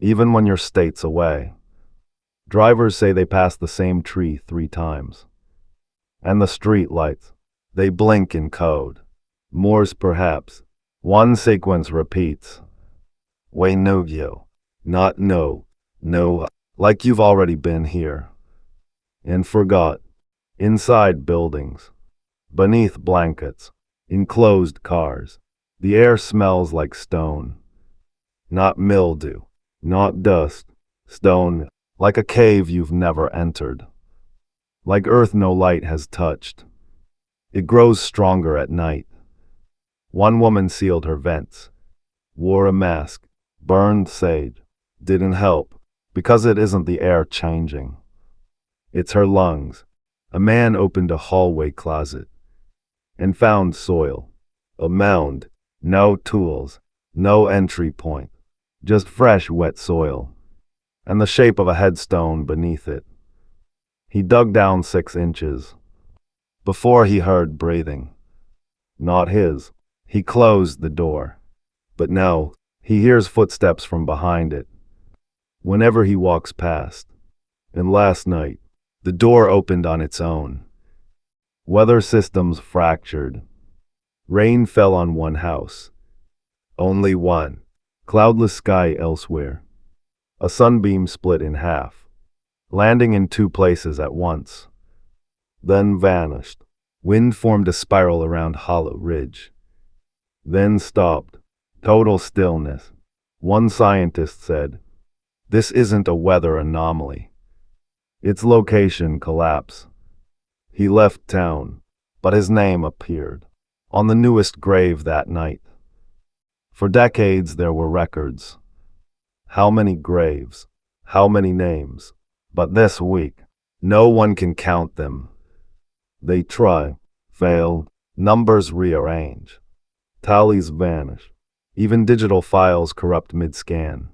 Even when you're states away. Drivers say they pass the same tree 3 times. And the street lights. They blink in code. Morse perhaps. One sequence repeats. We knew you. Not know. No. Like you've already been here. And forgot. Inside buildings. Beneath blankets. Enclosed cars. The air smells like stone. Not mildew. Not dust. Stone. Like a cave you've never entered. Like earth no light has touched. It grows stronger at night. One woman sealed her vents. Wore a mask. Burned sage. Didn't help. Because it isn't the air changing. It's her lungs. A man opened a hallway closet. And found soil. A mound. No tools. No entry point. Just fresh wet soil. And the shape of a headstone beneath it. He dug down 6 inches. Before he heard breathing. Not his. He closed the door. But now, he hears footsteps from behind it. Whenever he walks past. And last night, the door opened on its own. Weather systems fractured. Rain fell on one house. Only one. Cloudless sky elsewhere. A sunbeam split in half, landing in 2 places at once. Then vanished. Wind formed a spiral around hollow ridge. Then stopped. Total stillness. One scientist said, "This isn't a weather anomaly. It's location collapse." He left town, but his name appeared on the newest grave that night. For decades there were records. How many graves? How many names? But this week, no one can count them. They try, fail, numbers rearrange. Tallies vanish. Even digital files corrupt mid-scan.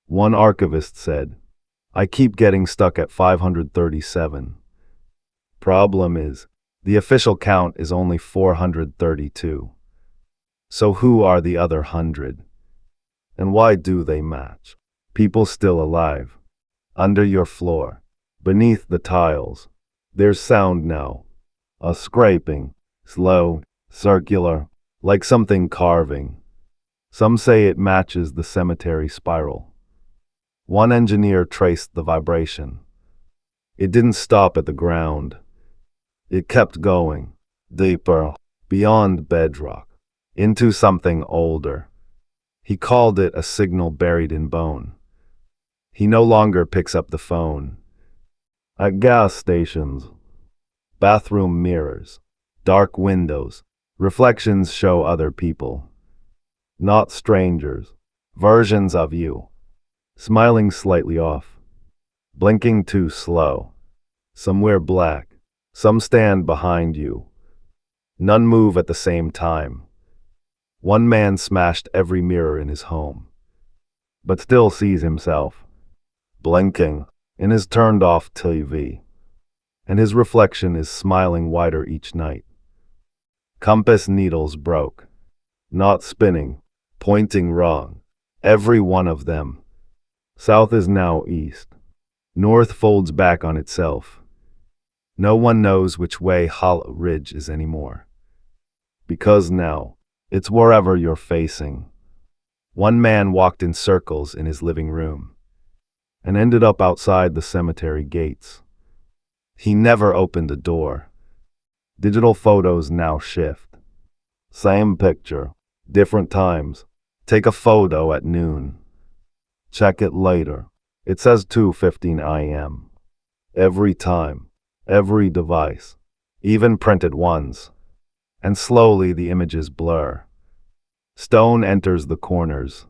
One archivist said, "I keep getting stuck at 537. Problem is, the official count is only 432. So who are the other 100? And why do they match? People still alive. Under your floor. Beneath the tiles. There's sound now. A scraping. Slow. Circular. Like something carving. Some say it matches the cemetery spiral. One engineer traced the vibration. It didn't stop at the ground. It kept going. Deeper. Beyond bedrock. Into something older. He called it a signal buried in bone. He no longer picks up the phone. At gas stations. Bathroom mirrors. Dark windows. Reflections show other people. Not strangers. Versions of you. Smiling slightly off. Blinking too slow. Some wear black. Some stand behind you. None move at the same time. One man smashed every mirror in his home, but still sees himself, blinking, in his turned-off TV, and his reflection is smiling wider each night. Compass needles broke, not spinning, pointing wrong, every one of them. South is now east. North folds back on itself. No one knows which way Hollow Ridge is anymore. Because now, it's wherever you're facing. One man walked in circles in his living room and ended up outside the cemetery gates. He never opened a door. Digital photos now shift. Same picture, different times. Take a photo at noon. Check it later. It says 2:15 a.m. Every time, every device, even printed ones. And slowly the images blur. Stone enters the corners.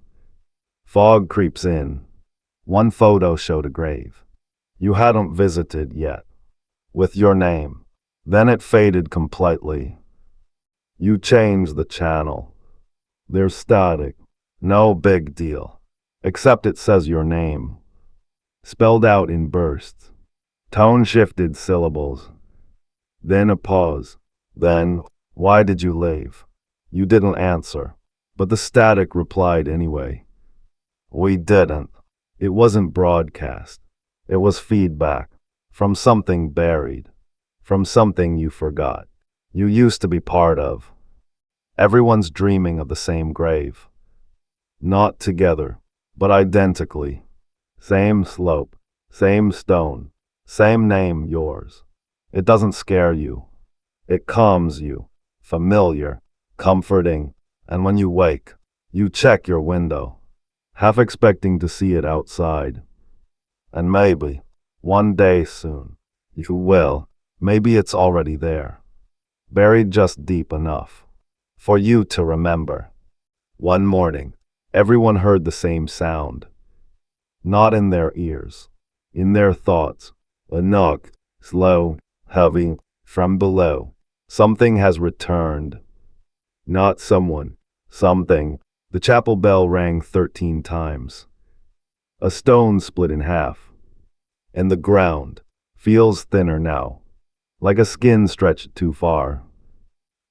Fog creeps in. One photo showed a grave you hadn't visited yet, with your name. Then it faded completely. You changed the channel. There's static. No big deal. Except it says your name, spelled out in bursts. Tone shifted syllables. Then a pause. Then, why did you leave? You didn't answer. But the static replied anyway. We didn't. It wasn't broadcast. It was feedback. From something buried. From something you forgot. You used to be part of. Everyone's dreaming of the same grave. Not together, but identically. Same slope, same stone, same name, yours. It doesn't scare you. It calms you. Familiar, comforting, and when you wake, you check your window, half expecting to see it outside. And maybe, one day soon, you will. Maybe it's already there, buried just deep enough for you to remember. One morning, everyone heard the same sound. Not in their ears, in their thoughts. A knock, slow, heavy, from below. Something has returned. Not someone, something. The chapel bell rang 13 times. A stone split in half. And the ground feels thinner now, like a skin stretched too far,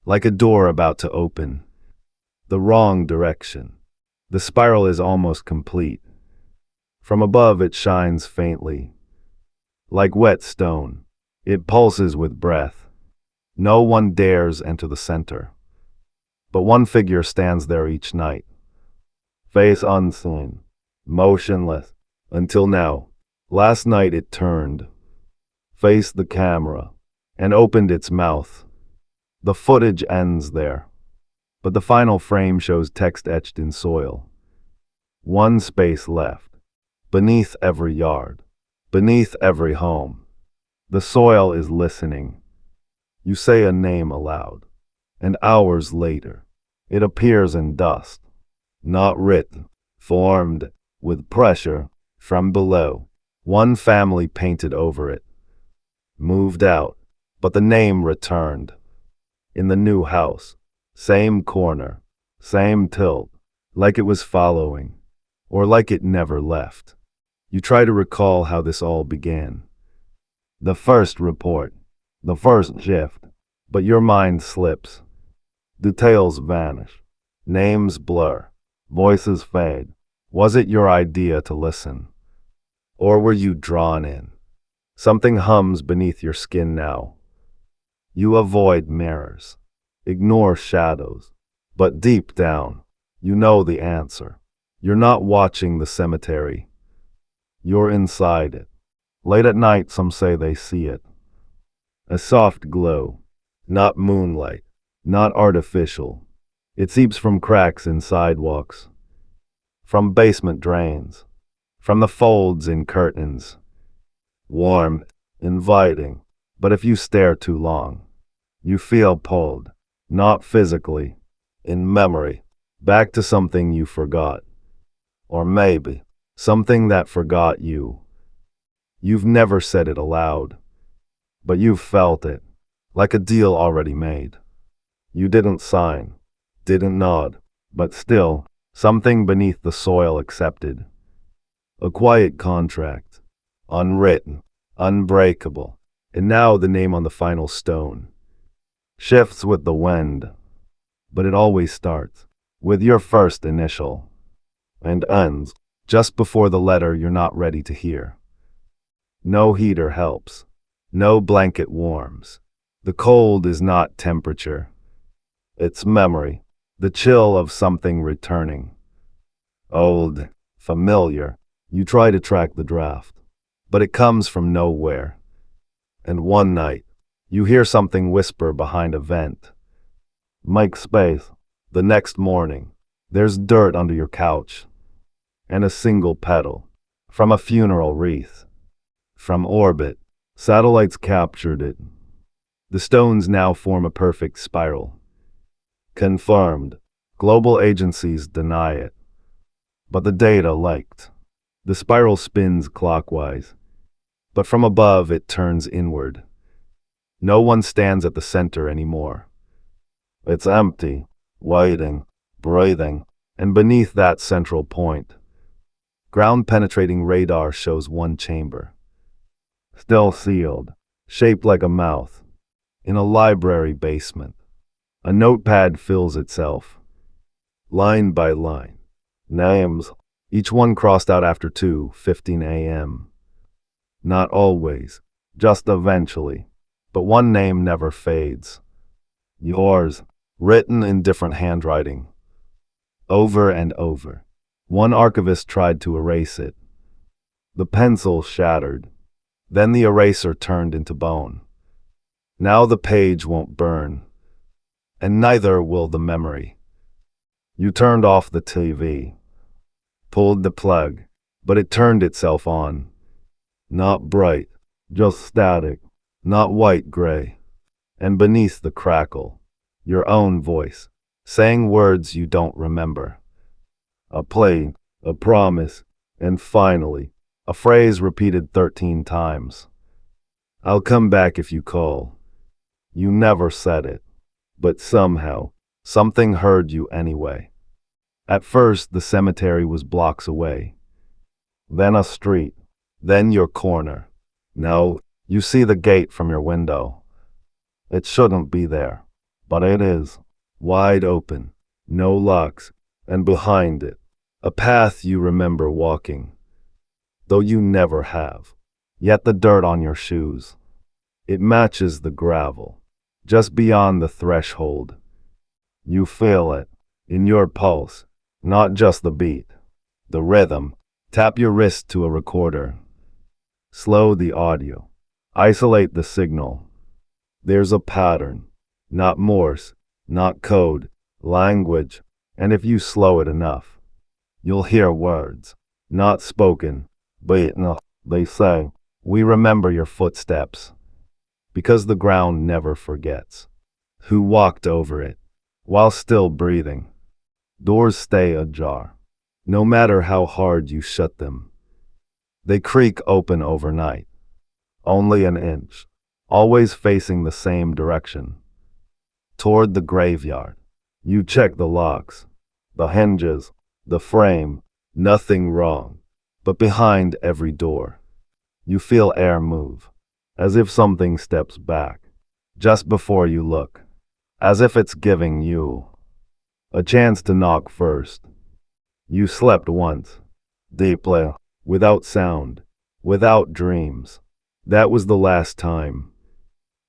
like a door about to open. The wrong direction. The spiral is almost complete. From above it shines faintly, like wet stone. It pulses with breath. No one dares enter the center. But one figure stands there each night, face unseen, motionless, until now. Last night it turned, faced the camera, and opened its mouth. The footage ends there, but the final frame shows text etched in soil. One space left, beneath every yard, beneath every home. The soil is listening. You say a name aloud, and hours later, it appears in dust, not written, formed, with pressure, from below. One family painted over it, moved out, but the name returned. In the new house, same corner, same tilt, like it was following, or like it never left. You try to recall how this all began. The first report, the first shift, but your mind slips. Details vanish, names blur, voices fade. Was it your idea to listen? Or were you drawn in? Something hums beneath your skin now. You avoid mirrors, ignore shadows, but deep down, you know the answer. You're not watching the cemetery. You're inside it. Late at night, some say they see it. A soft glow, not moonlight, not artificial. It seeps from cracks in sidewalks, from basement drains, from the folds in curtains. Warm, inviting, but if you stare too long, you feel pulled, not physically, in memory, back to something you forgot. Or maybe, something that forgot you. You've never said it aloud, but you've felt it, like a deal already made. You didn't sign, didn't nod, but still, something beneath the soil accepted. A quiet contract, unwritten, unbreakable, and now the name on the final stone. Shifts with the wind, but it always starts with your first initial, and ends just before the letter you're not ready to hear. No heater helps, no blanket warms. The cold is not temperature, it's memory, the chill of something returning. Old, familiar, you try to track the draft, but it comes from nowhere. And one night, you hear something whisper behind a vent. Make space. The next morning, there's dirt under your couch, and a single petal, from a funeral wreath. From orbit, satellites captured it. The stones now form a perfect spiral. Confirmed, Global agencies deny it. But the data leaked. The spiral spins clockwise. But from above it turns inward. No one stands at the center anymore. It's empty, waiting, breathing, and beneath that central point, ground-penetrating radar shows one chamber. Still sealed, shaped like a mouth, in a library basement. A notepad fills itself, line by line. Names, each one crossed out after 2:15 a.m. Not always, just eventually, but one name never fades. Yours, written in different handwriting. Over and over. One archivist tried to erase it. The pencil shattered. Then the eraser turned into bone. Now the page won't burn. And neither will the memory. You turned off the TV. Pulled the plug, but it turned itself on. Not bright, just static, not white-gray. And beneath the crackle, your own voice, saying words you don't remember. A plea, a promise, and finally, a phrase repeated 13 times. I'll come back if you call. You never said it, but somehow, something heard you anyway. At first, the cemetery was blocks away. Then a street, then your corner. No, you see the gate from your window. It shouldn't be there, but it is, wide open, no locks, and behind it, a path you remember walking, though you never have. Yet the dirt on your shoes, it matches the gravel, just beyond the threshold. You feel it, in your pulse, not just the beat, the rhythm. Tap your wrist to a recorder. Slow the audio. Isolate the signal. There's a pattern, not Morse, not code, language, and if you slow it enough, you'll hear words, not spoken, but no, they say, we remember your footsteps, because the ground never forgets. Who walked over it, while still breathing? Doors stay ajar, no matter how hard you shut them. They creak open overnight, only an inch, always facing the same direction. Toward the graveyard, you check the locks, the hinges, the frame, nothing wrong. But behind every door, you feel air move, as if something steps back, just before you look, as if it's giving you a chance to knock first. You slept once, deeply, without sound, without dreams. That was the last time.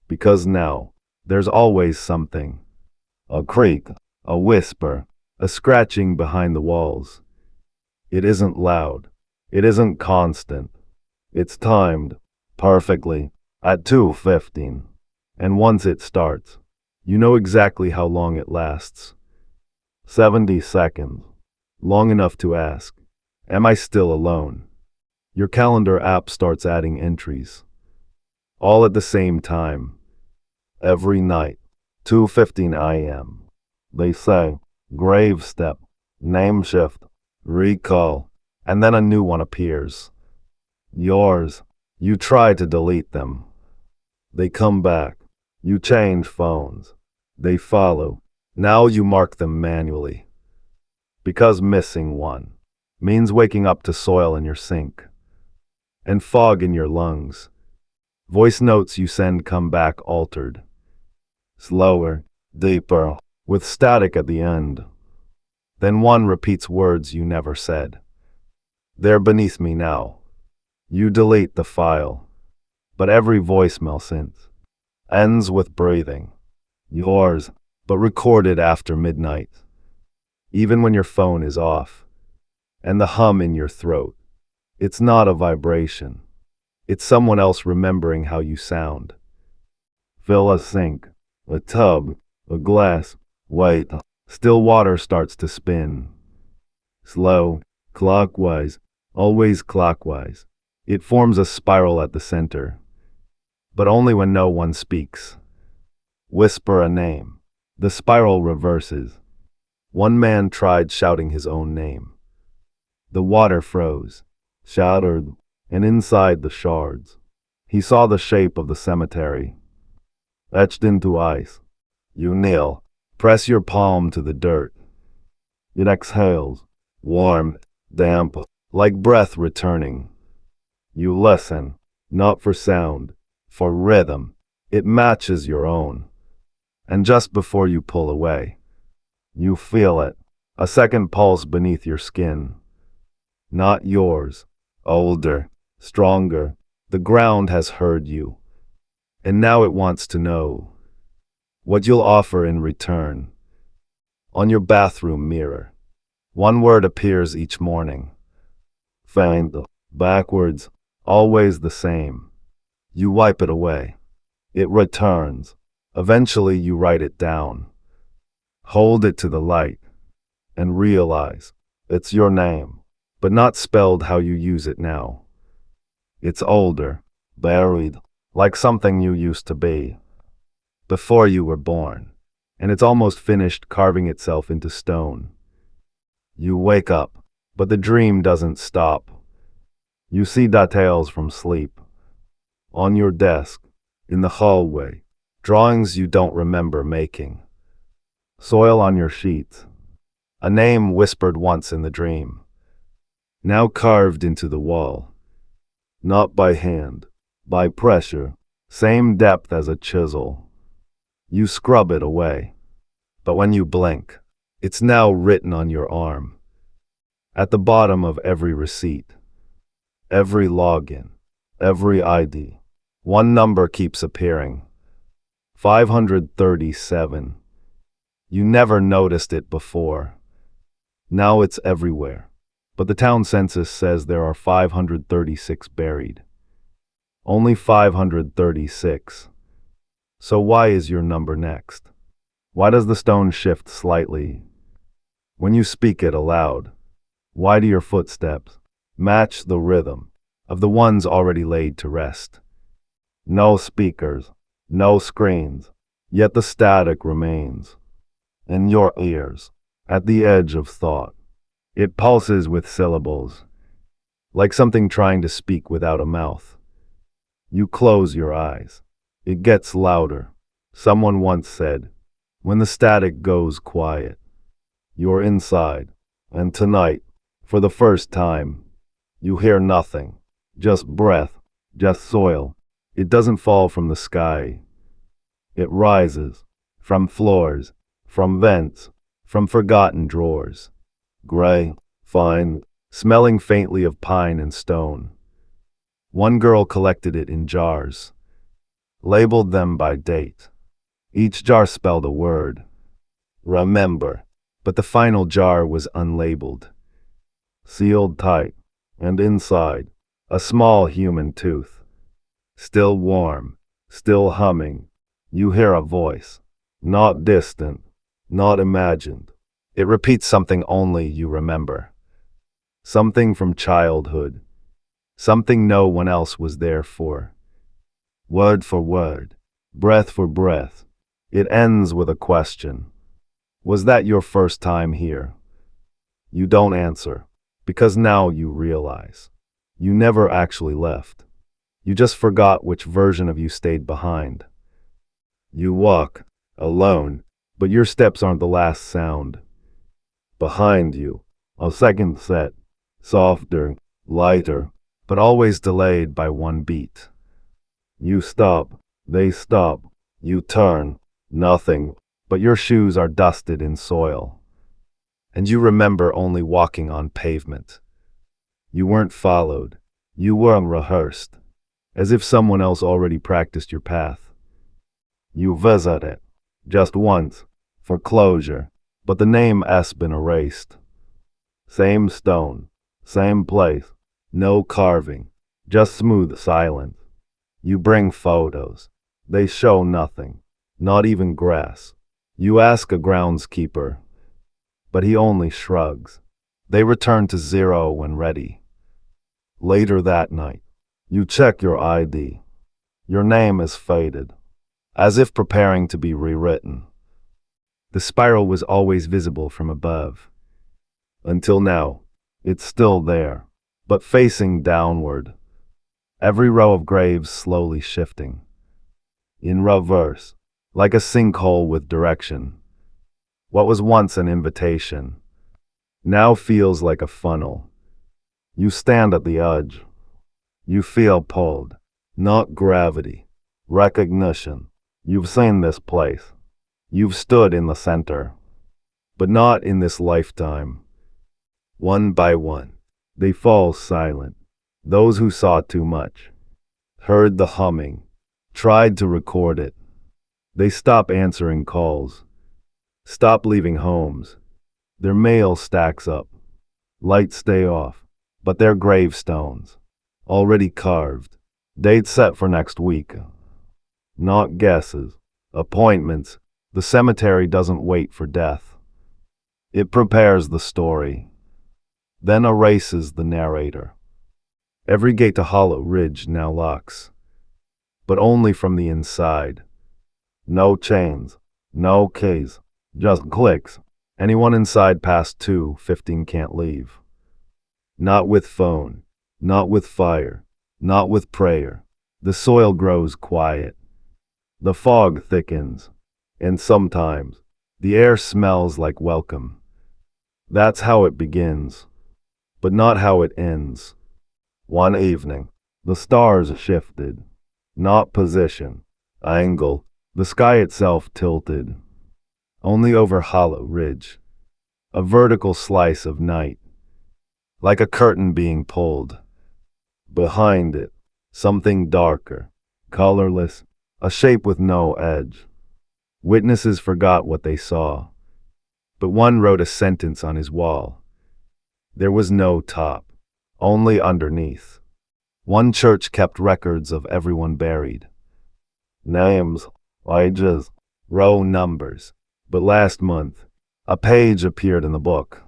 Because now, there's always something. A creak, a whisper, a scratching behind the walls. It isn't loud. It isn't constant. It's timed, perfectly, at 2:15. And once it starts, you know exactly how long it lasts. 70 seconds. Long enough to ask, am I still alone? Your calendar app starts adding entries. All at the same time. Every night, 2:15 a.m. They say, grave step, name shift, recall, and then a new one appears. Yours. You try to delete them. They come back. You change phones. They follow. Now you mark them manually. Because missing one means waking up to soil in your sink and fog in your lungs. Voice notes you send come back altered. Slower, deeper, with static at the end. Then one repeats words you never said. They're beneath me now. You delete the file, but every voicemail since ends with breathing. Yours, but recorded after midnight. Even when your phone is off, and the hum in your throat. It's not a vibration. It's someone else remembering how you sound. Fill a sink, a tub, a glass. Wait, still water starts to spin. Slow, clockwise, always clockwise. It forms a spiral at the center. But only when no one speaks. Whisper a name. The spiral reverses. One man tried shouting his own name. The water froze, shattered, and inside the shards, he saw the shape of the cemetery, etched into ice. You kneel, press your palm to the dirt. It exhales, warm, damp, like breath returning. You listen, not for sound, for rhythm. It matches your own. And just before you pull away, you feel it, a second pulse beneath your skin. Not yours, older, stronger. The ground has heard you, and now it wants to know what you'll offer in return. On your bathroom mirror, one word appears each morning. Find, backwards, always the same. You wipe it away. It returns. Eventually you write it down. Hold it to the light and realize it's your name, but not spelled how you use it now. It's older, buried, like something you used to be before you were born, and it's almost finished carving itself into stone. You wake up, but the dream doesn't stop. You see details from sleep. On your desk, in the hallway, drawings you don't remember making. Soil on your sheets. A name whispered once in the dream, now carved into the wall. Not by hand, by pressure, same depth as a chisel. You scrub it away, but when you blink, it's now written on your arm. At the bottom of every receipt, every login, every ID, one number keeps appearing. 537. You never noticed it before. Now it's everywhere. But the town census says there are 536 buried. Only 536. So why is your number next? Why does the stone shift slightly when you speak it aloud? Why do your footsteps match the rhythm of the ones already laid to rest? No speakers, no screens, yet the static remains in your ears, at the edge of thought. It pulses with syllables, like something trying to speak without a mouth. You close your eyes. It gets louder. Someone once said, when the static goes quiet, you're inside. And tonight, for the first time, you hear nothing. Just breath, just soil. It doesn't fall from the sky. It rises from floors, from vents, from forgotten drawers. Gray, fine, smelling faintly of pine and stone. One girl collected it in jars, labeled them by date. Each jar spelled a word, remember, but the final jar was unlabeled, sealed tight, and inside, a small human tooth. Still warm, still humming, you hear a voice, not distant, not imagined. It repeats something only you remember. Something from childhood. Something no one else was there for. Word for word. Breath for breath. It ends with a question. Was that your first time here? You don't answer, because now you realize. You never actually left. You just forgot which version of you stayed behind. You walk, alone, but your steps aren't the last sound. Behind you, a second set, softer, lighter, but always delayed by one beat. You stop, they stop, you turn, nothing, but your shoes are dusted in soil. And you remember only walking on pavement. You weren't followed, you weren't rehearsed, as if someone else already practiced your path. You visit it, just once, for closure. But the name has been erased. Same stone, same place, no carving, just smooth silence. You bring photos. They show nothing, not even grass. You ask a groundskeeper, but he only shrugs. They return to zero when ready. Later that night, you check your ID. Your name is faded, as if preparing to be rewritten. The spiral was always visible from above. Until now, it's still there, but facing downward. Every row of graves slowly shifting. In reverse, like a sinkhole with direction. What was once an invitation now feels like a funnel. You stand at the edge. You feel pulled. Not gravity. Recognition. You've seen this place. You've stood in the center. But not in this lifetime. One by one, they fall silent. Those who saw too much, heard the humming, tried to record it. They stop answering calls. Stop leaving homes. Their mail stacks up. Lights stay off. But their gravestones, already carved. Date set for next week. Not guesses. Appointments. The cemetery doesn't wait for death. It prepares the story. Then erases the narrator. Every gate to Hollow Ridge now locks. But only from the inside. No chains. No keys. Just clicks. Anyone inside past 2:15 can't leave. Not with phone. Not with fire. Not with prayer. The soil grows quiet. The fog thickens. And sometimes, the air smells like welcome. That's how it begins. But not how it ends. One evening, the stars shifted. Not position. Angle. The sky itself tilted. Only over Hollow Ridge. A vertical slice of night. Like a curtain being pulled. Behind it, something darker. Colorless. A shape with no edge. Witnesses forgot what they saw. But one wrote a sentence on his wall. There was no top. Only underneath. One church kept records of everyone buried. Names, ages, row numbers. But last month, a page appeared in the book.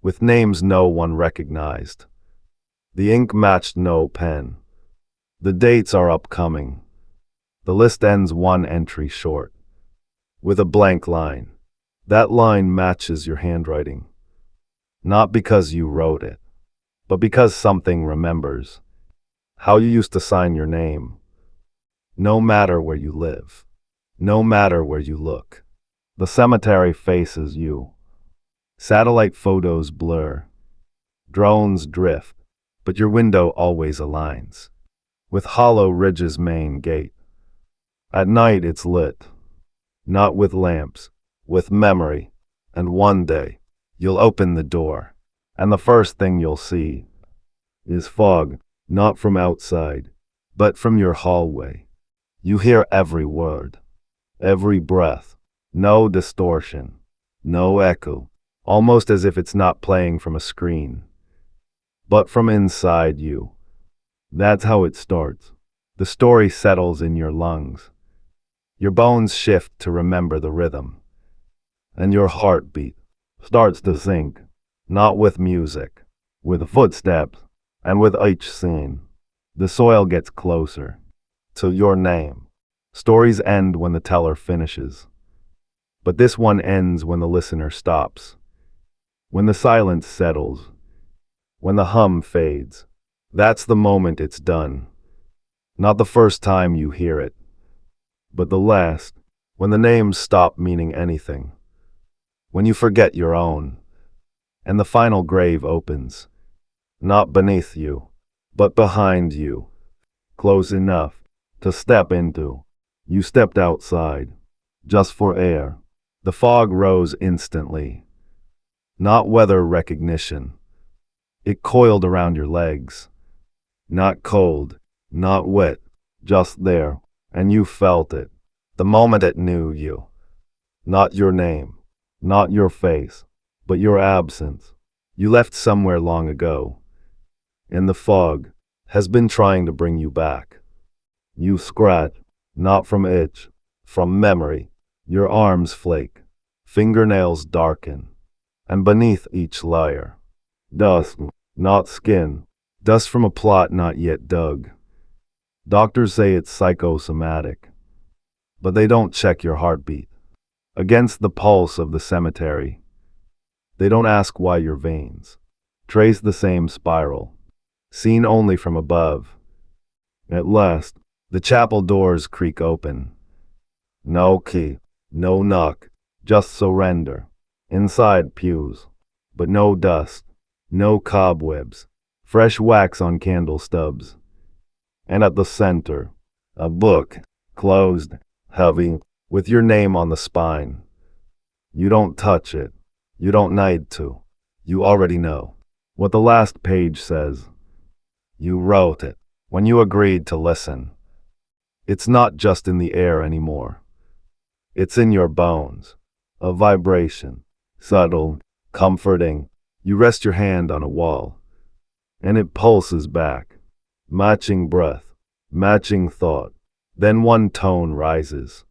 With names no one recognized. The ink matched no pen. The dates are upcoming. The list ends one entry short. With a blank line. That line matches your handwriting. Not because you wrote it, but because something remembers. How you used to sign your name. No matter where you live. No matter where you look. The cemetery faces you. Satellite photos blur. Drones drift. But your window always aligns. With Hollow Ridge's main gate. At night it's lit. Not with lamps. With memory. And one day, you'll open the door. And the first thing you'll see is fog. Not from outside, but from your hallway. You hear every word. Every breath. No distortion. No echo. Almost as if it's not playing from a screen. But from inside you. That's how it starts. The story settles in your lungs. Your bones shift to remember the rhythm. And your heartbeat starts to sync. Not with music. With footsteps. And with each scene. The soil gets closer. To your name. Stories end when the teller finishes. But this one ends when the listener stops. When the silence settles. When the hum fades. That's the moment it's done. Not the first time you hear it. But the last. When the names stop meaning anything. When you forget your own. And the final grave opens. Not beneath you. But behind you. Close enough to step into. You stepped outside. Just for air. The fog rose instantly. Not weather recognition. It coiled around your legs. Not cold. Not wet. Just there. And you felt it. The moment it knew you. Not your name. Not your face. But your absence. You left somewhere long ago. And the fog has been trying to bring you back. You scratch. Not from itch. From memory. Your arms flake. Fingernails darken. And beneath each layer. Dust. Not skin. Dust from a plot not yet dug. Doctors say it's psychosomatic. But they don't check your heartbeat. against the pulse of the cemetery. They don't ask why your veins trace the same spiral, seen only from above. At last, the chapel doors creak open. No key, no knock, just surrender. Inside pews, but no dust, no cobwebs, fresh wax on candle stubs. And at the center, a book, closed, heavy, with your name on the spine. You don't touch it. You don't need to. You already know what the last page says. You wrote it when you agreed to listen. It's not just in the air anymore. It's in your bones. A vibration. Subtle, comforting. You rest your hand on a wall, and it pulses back. Matching breath, matching thought. Then one tone rises.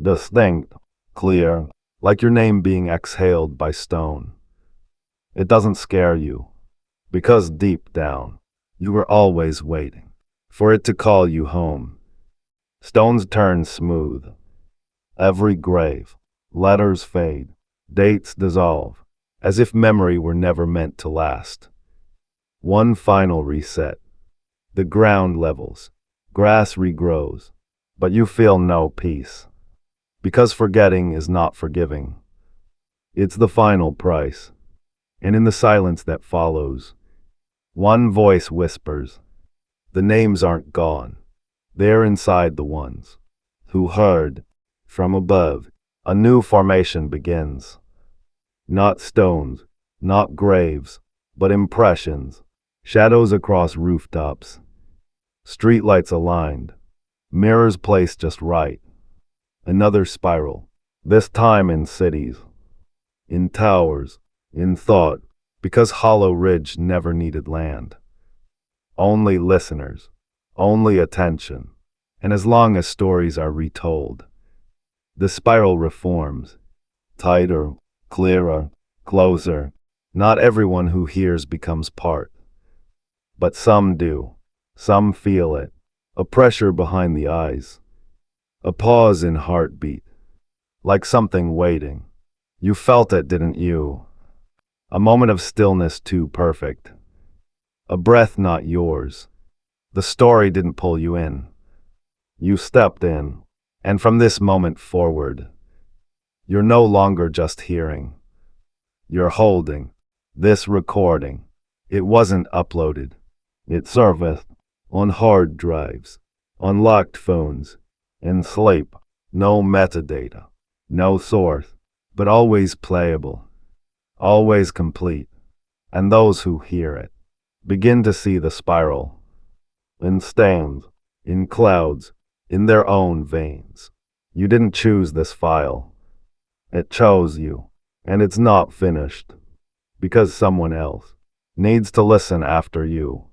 Distinct, clear, like your name being exhaled by stone. It doesn't scare you, because deep down, you were always waiting for it to call you home. Stones turn smooth. Every grave, letters fade, dates dissolve, as if memory were never meant to last. One final reset. The ground levels, grass regrows, but you feel no peace. Because forgetting is not forgiving. It's the final price. And in the silence that follows, one voice whispers, the names aren't gone. They're inside the ones who heard. From above, a new formation begins. Not stones, not graves, but impressions. Shadows across rooftops. Streetlights aligned. Mirrors placed just right. Another spiral. This time in cities. In towers. In thought. Because Hollow Ridge never needed land. Only listeners. Only attention. And as long as stories are retold, the spiral reforms. Tighter, clearer, closer. Not everyone who hears becomes part. But some do. Some feel it. A pressure behind the eyes. A pause in heartbeat. Like something waiting. You felt it, didn't you? A moment of stillness too perfect. A breath not yours. The story didn't pull you in. You stepped in. And from this moment forward, you're no longer just hearing. You're holding. This recording. It wasn't uploaded. It surfaced on hard drives, on locked phones, in sleep. No metadata, no source, but always playable, always complete. And those who hear it begin to see the spiral. In stains, in clouds, in their own veins. You didn't choose this file. It chose you. And it's not finished. Because someone else needs to listen after you.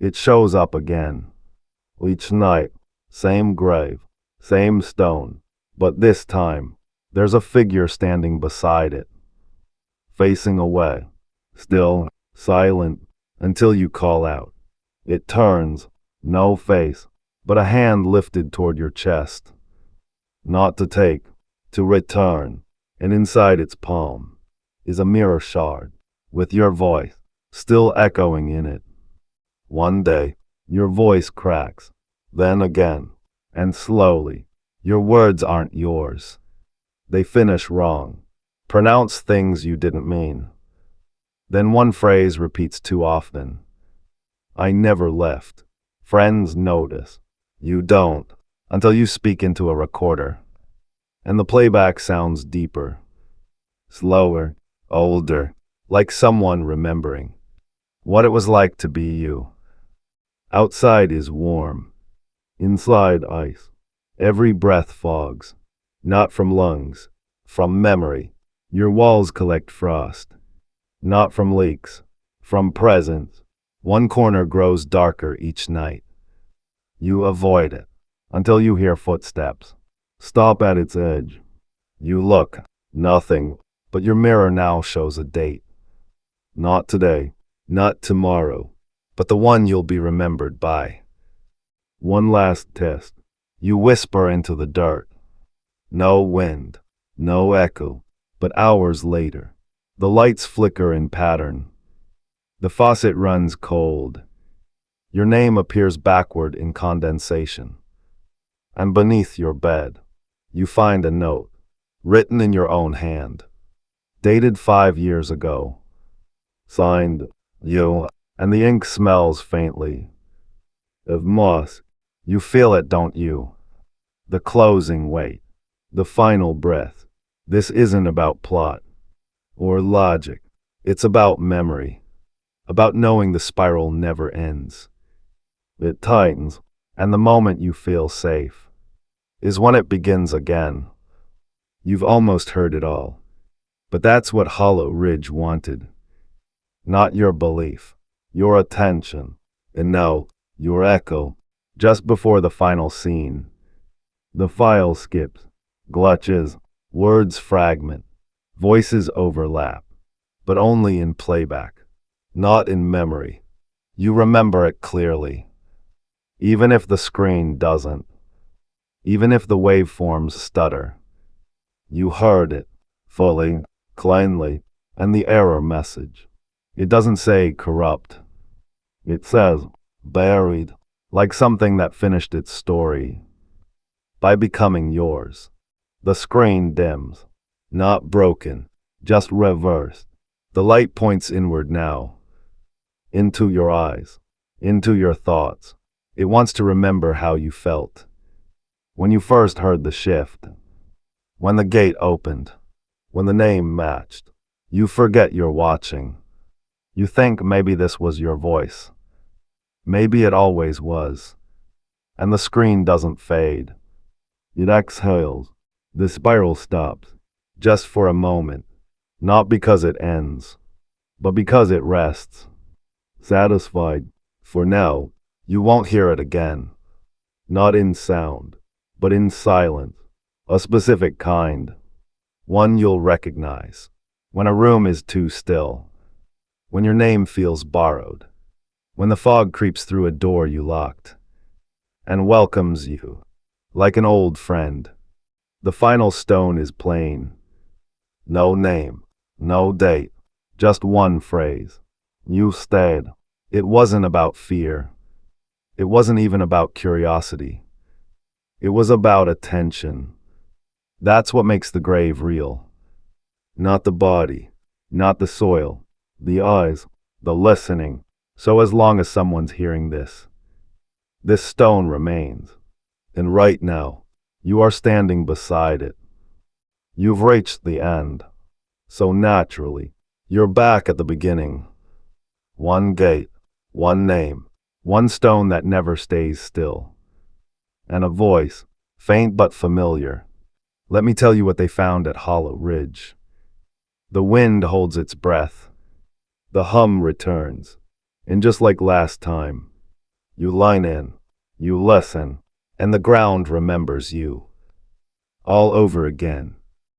It shows up again. Each night, same grave, same stone. But this time, there's a figure standing beside it. Facing away. Still, silent, until you call out. It turns, no face, but a hand lifted toward your chest. Not to take, to return, and inside its palm is a mirror shard, with your voice still echoing in it. One day, your voice cracks, then again, and slowly, your words aren't yours. They finish wrong, pronounce things you didn't mean. Then one phrase repeats too often. I never left. Friends notice. You don't, until you speak into a recorder. And the playback sounds deeper, slower, older, like someone remembering what it was like to be you. Outside is warm, inside ice. Every breath fogs, not from lungs, from memory. Your walls collect frost, not from leaks, from presence. One corner grows darker each night. You avoid it until you hear footsteps. Stop at its edge. You look, nothing, but your mirror now shows a date. Not today, not tomorrow, but the one you'll be remembered by. One last test. You whisper into the dirt. No wind, No echo. But hours later, the lights flicker in pattern. The faucet runs cold. Your name appears backward in condensation. And beneath your bed, you find a note, written in your own hand, dated 5 years ago. Signed, you, and the ink smells faintly of moss. You feel it, don't you? The closing weight, the final breath. This isn't about plot or logic. It's about memory, about knowing the spiral never ends. It tightens, and the moment you feel safe is when it begins again. You've almost heard it all. But that's what Hollow Ridge wanted. Not your belief, your attention, and now, your echo, just before the final scene. The file skips, glitches, words fragment, voices overlap, but only in playback, not in memory. You remember it clearly, even if the screen doesn't, even if the waveforms stutter. You heard it, fully, cleanly, and the error message. It doesn't say corrupt. It says buried, like something that finished its story by becoming yours. The screen dims, not broken, just reversed. The light points inward now, into your eyes, into your thoughts. It wants to remember how you felt when you first heard the shift, when the gate opened, when the name matched. You forget you're watching. You think maybe this was your voice. Maybe it always was. And the screen doesn't fade. It exhales. The spiral stops, just for a moment, not because it ends, but because it rests. Satisfied, for now, you won't hear it again. Not in sound, but in silence, a specific kind. One you'll recognize. When a room is too still. When your name feels borrowed. When the fog creeps through a door you locked and welcomes you, like an old friend. The final stone is plain. No name, no date, just one phrase. You stayed. It wasn't about fear. It wasn't even about curiosity. It was about attention. That's what makes the grave real. Not the body, not the soil, the eyes, the listening. So as long as someone's hearing this stone remains. And right now, you are standing beside it. You've reached the end. So naturally, you're back at the beginning. One gate, one name, one stone that never stays still. And a voice, faint but familiar. Let me tell you what they found at Hollow Ridge. The wind holds its breath. The hum returns. And just like last time, you line in, you listen, and the ground remembers you. All over again.